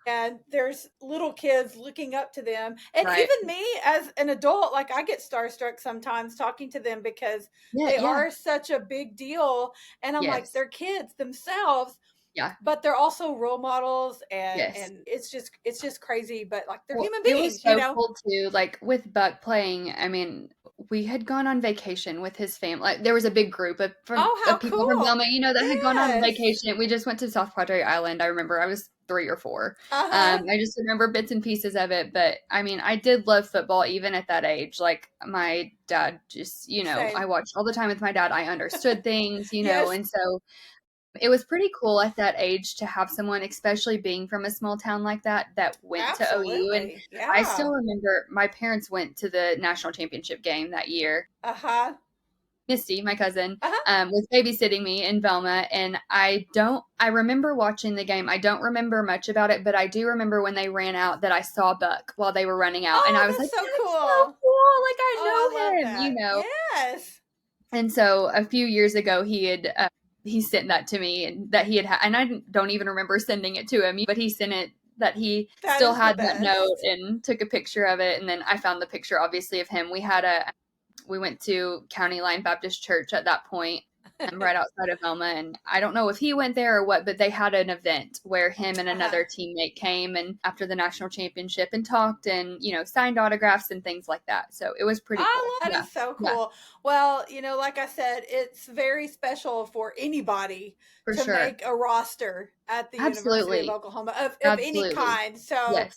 And there's little kids looking up to them. And even me as an adult, like I get starstruck sometimes talking to them because they are such a big deal. And I'm like, they're kids themselves. Yeah. But they're also role models and it's just crazy. But like they're human beings, it was so cool too. Like with Buck playing, I mean, we had gone on vacation with his family. Like, there was a big group of people from Velma, that had gone on vacation. We just went to South Padre Island. I remember I was 3 or 4. I just remember bits and pieces of it. But I mean, I did love football even at that age. Like my dad just, Same. I watched all the time with my dad. I understood things, and so it was pretty cool at that age to have someone, especially being from a small town like that went to OU. And I still remember my parents went to the national championship game that year. Misty, my cousin, was babysitting me in Velma, and I remember watching the game. I don't remember much about it, but I do remember when they ran out that I saw Buck while they were running out, and I was like, so cool. So cool. Like I know him, Yes. And so a few years ago, he sent that to me, and that he had, and I don't even remember sending it to him, but he sent it that he still had that note and took a picture of it. And then I found the picture, obviously, of him. We went to County Line Baptist Church at that point, right outside of Velma. And I don't know if he went there or what, but they had an event where him and another teammate came and after the national championship and talked and, signed autographs and things like that. So it was pretty cool. That is so cool. Yeah. Well, like I said, it's very special for anybody to make a roster at the University of Oklahoma of any kind. So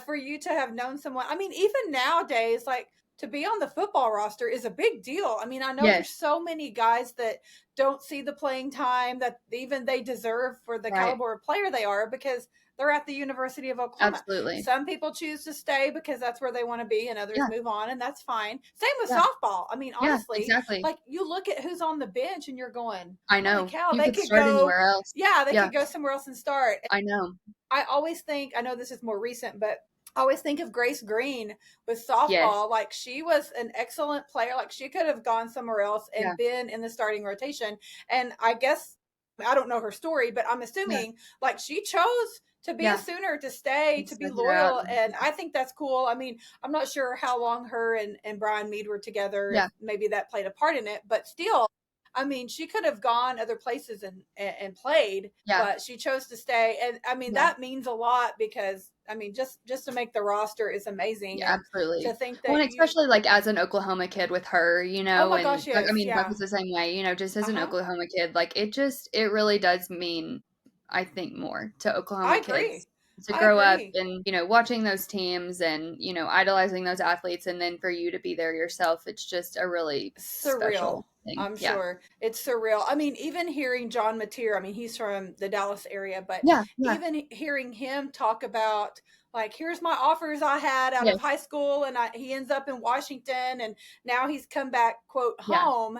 for you to have known someone, I mean, even nowadays, like, to be on the football roster is a big deal. I mean, I know there's so many guys that don't see the playing time that even they deserve for the caliber of player they are because they're at the University of Oklahoma. Absolutely. Some people choose to stay because that's where they want to be and others move on, and that's fine. Same with softball. I mean, honestly, like you look at who's on the bench and you're going, I know. Cow, they could go anywhere else. Yeah, they could go somewhere else and start. I know. I always think, I know this is more recent, but I always think of Grace Green with softball. Like she was an excellent player. Like she could have gone somewhere else and been in the starting rotation. And I guess, I don't know her story, but I'm assuming like she chose to be a Sooner, to stay, to be loyal. And I think that's cool. I mean, I'm not sure how long her and Brian Mead were together. Maybe that played a part in it, but still, I mean, she could have gone other places and played, but she chose to stay. And I mean, that means a lot because I mean, just to make the roster is amazing. Yeah, absolutely. To think that, and especially like as an Oklahoma kid with her, Oh my gosh, yes, I mean, Buck was the same way. Just as an Oklahoma kid, like it really does mean, I think, more to Oklahoma kids to grow up and watching those teams and idolizing those athletes, and then for you to be there yourself, it's just a really surreal thing. I'm sure it's surreal. I mean, even hearing John Mateer, I mean, he's from the Dallas area, but even hearing him talk about like, here's my offers I had out of high school, and he ends up in Washington, and now he's come back, quote, home.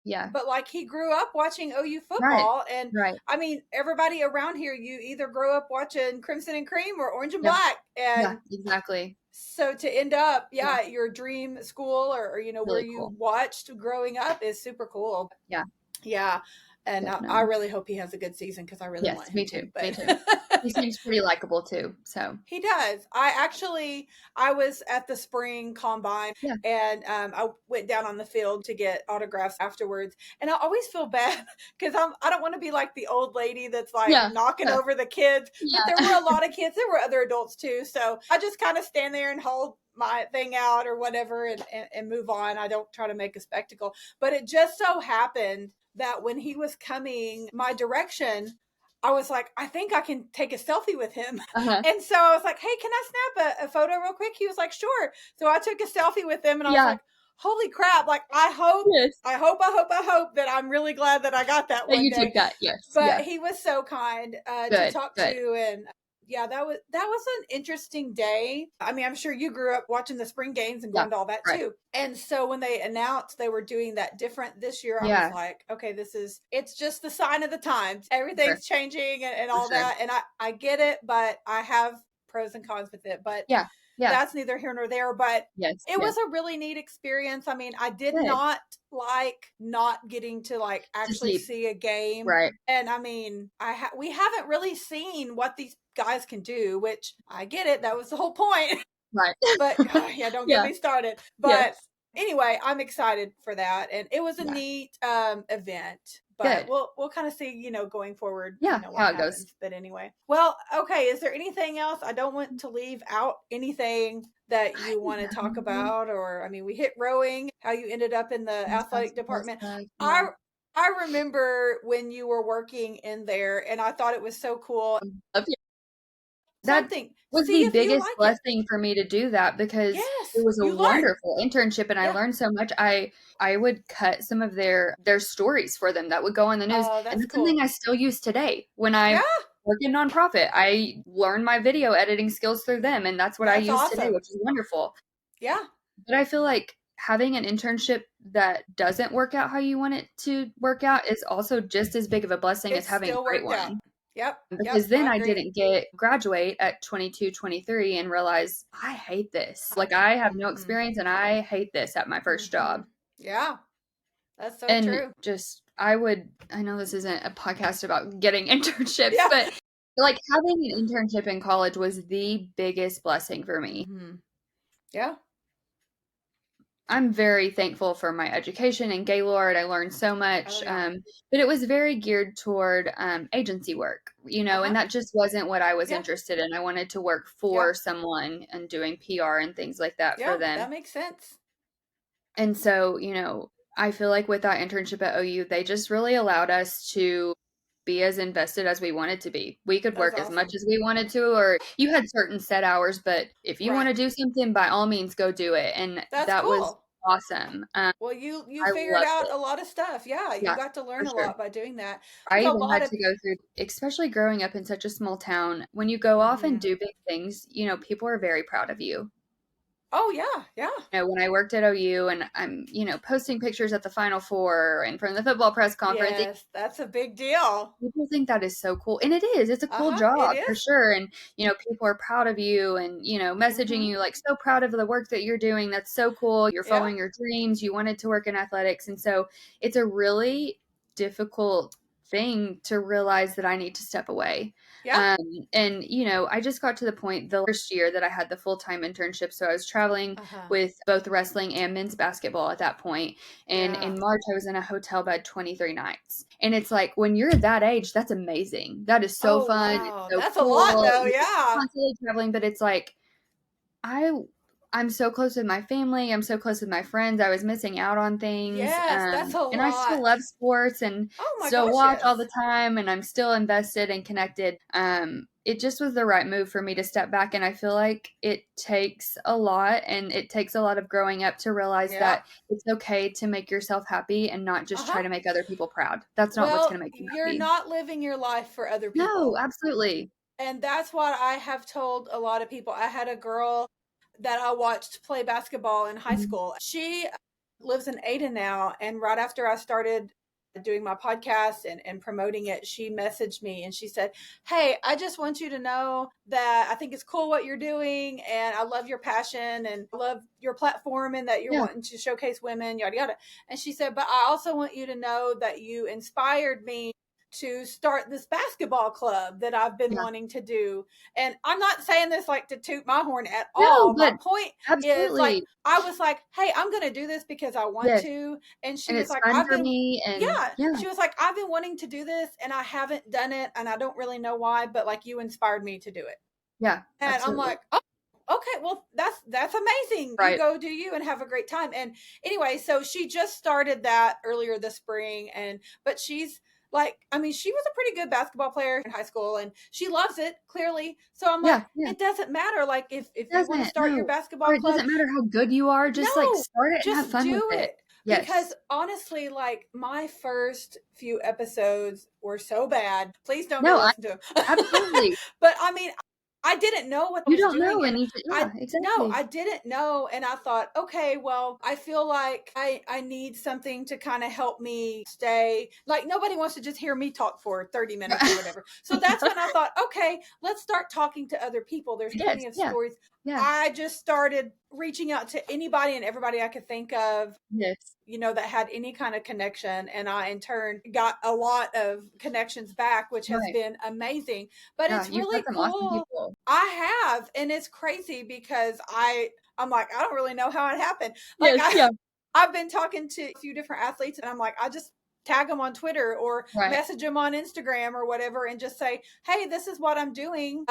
Yeah. But like he grew up watching OU football, and I mean, everybody around here, you either grow up watching Crimson and Cream or Orange and Black, and exactly. So to end up, your dream school or really where you watched growing up is super cool. Yeah. And I really hope he has a good season because I really want him to. Me too. He seems pretty likable too. So he does. I was at the spring combine and I went down on the field to get autographs afterwards. And I always feel bad because I don't want to be like the old lady that's like knocking over the kids. But there were a lot of kids. There were other adults too. So I just kind of stand there and hold my thing out or whatever and move on. I don't try to make a spectacle. But it just so happened that when he was coming my direction, I was like, I think I can take a selfie with him. And so I was like, hey, can I snap a photo real quick? He was like, sure. So I took a selfie with him and I was like, holy crap. Like, I hope that I'm really glad that I got that one you day. took that, yes. But he was so kind to talk to. And Yeah, that was an interesting day. I mean, I'm sure you grew up watching the spring games and going to all that too. And so when they announced they were doing that different this year, I was like, okay, it's just the sign of the times. Everything's changing and all that. And I get it, but I have pros and cons with it. But that's neither here nor there. But it was a really neat experience. I mean, I did not like not getting to like actually see a game. Right. And I mean, we haven't really seen what these guys can do, which I get it. That was the whole point. Right. But don't get me started. But anyway, I'm excited for that. And it was a neat event. But we'll kind of see, going forward, what how it happens. Goes. But anyway. Well, okay. Is there anything else? I don't want to leave out anything that you want to talk about. Or, I mean, we hit rowing, how you ended up in the athletic department. I remember when you were working in there, and I thought it was so cool. That was the biggest blessing for me to do that, because it was a wonderful internship, and I learned so much. I would cut some of their stories for them that would go on the news, and that's something I still use today when I work in nonprofit. I learned my video editing skills through them, and that's what I use today, which is wonderful. Yeah. But I feel like having an internship that doesn't work out how you want it to work out is also just as big of a blessing as having a great one. Yep. Because then I didn't graduate at 22, 23 and realize I hate this. Like, I have no experience and I hate this at my first job. Yeah. That's so true. I know this isn't a podcast about getting internships, but like having an internship in college was the biggest blessing for me. Yeah. I'm very thankful for my education in Gaylord. I learned so much, but it was very geared toward agency work, and that just wasn't what I was interested in. I wanted to work for someone and doing PR and things like that for them. That makes sense. And so, I feel like with that internship at OU, they just really allowed us to be as invested as we wanted to be. We could work as much as we wanted to, or you had certain set hours, but if you want to do something, by all means, go do it. And that was awesome. Well, you figured out a lot of stuff. Yeah, you got to learn a lot by doing that. I even had to go through, especially growing up in such a small town, when you go off and do big things, people are very proud of you. Oh, yeah. When I worked at OU and I'm, posting pictures at the Final Four and from the football press conference. Yes, that's a big deal. People think that is so cool. And it is. It's a cool job for sure. And, people are proud of you and, messaging you like, so proud of the work that you're doing. That's so cool. You're following your dreams. You wanted to work in athletics. And so it's a really difficult thing to realize that I need to step away. Yeah. And, I just got to the point the first year that I had the full-time internship. So I was traveling with both wrestling and men's basketball at that point. And in March, I was in a hotel bed 23 nights. And it's like, when you're that age, that's amazing. That is so fun. Wow. It's so that's cool. A lot though. You're constantly traveling, but it's like, I'm so close with my family. I'm so close with my friends. I was missing out on things. Yes, that's a lot. And I still love sports and still watch all the time. And I'm still invested and connected. It just was the right move for me to step back. And I feel like it takes a lot. And it takes a lot of growing up to realize that it's okay to make yourself happy and not just try to make other people proud. That's not what's going to make you happy. You're not living your life for other people. No, absolutely. And that's what I have told a lot of people. I had a girl that I watched play basketball in high school. She lives in Ada now. And right after I started doing my podcast and promoting it, she messaged me and she said, "Hey, I just want you to know that I think it's cool what you're doing. And I love your passion and I love your platform and that you're wanting to showcase women, yada, yada." And she said, "But I also want you to know that you inspired me to start this basketball club that I've been wanting to do." And I'm not saying this like to toot my horn at all. My point is like, I was like, "Hey, I'm going to do this because I want to." And she was like, "I've been, she was like, "I've been wanting to do this and I haven't done it. And I don't really know why, but like you inspired me to do it." Yeah. And I'm like, "Oh, okay, well, that's amazing. You go do you and have a great time." And anyway, so she just started that earlier this spring. But she's like, I mean, she was a pretty good basketball player in high school and she loves it clearly. So I'm like, it doesn't matter. Like if you want to start your basketball club, it doesn't matter how good you are. Just start it and have fun with it. Yes. Because honestly, like my first few episodes were so bad. Please don't listen to them. Absolutely. But I mean, I didn't know what I was doing. Know anything. Exactly. No, I didn't know. And I thought, okay, well, I feel like I need something to kind of help me stay. Like, nobody wants to just hear me talk for 30 minutes or whatever. So that's when I thought, okay, let's start talking to other people. There's plenty of stories. Yeah. I just started reaching out to anybody and everybody I could think of. Yes. That had any kind of connection. And I, in turn, got a lot of connections back, which has been amazing. But it's really cool. Awesome, I have. And it's crazy because I'm like, I don't really know how it happened. Like, I've been talking to a few different athletes, and I'm like, I just tag them on Twitter or message them on Instagram or whatever and just say, hey, this is what I'm doing.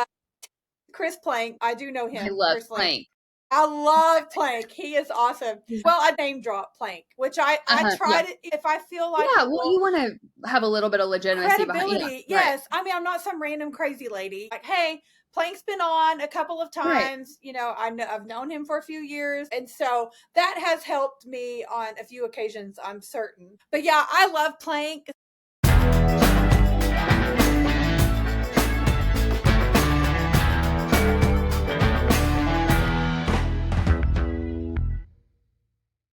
Chris Plank, I do know him. I love personally. Plank. I love Plank. He is awesome. Well, I name drop Plank, which I try to, if I feel like. Yeah, well, you want to have a little bit of legitimacy behind it. Yes. I mean, I'm not some random crazy lady. Like, hey, Plank's been on a couple of times. I've known him for a few years. And so that has helped me on a few occasions, I'm certain. But yeah, I love Plank.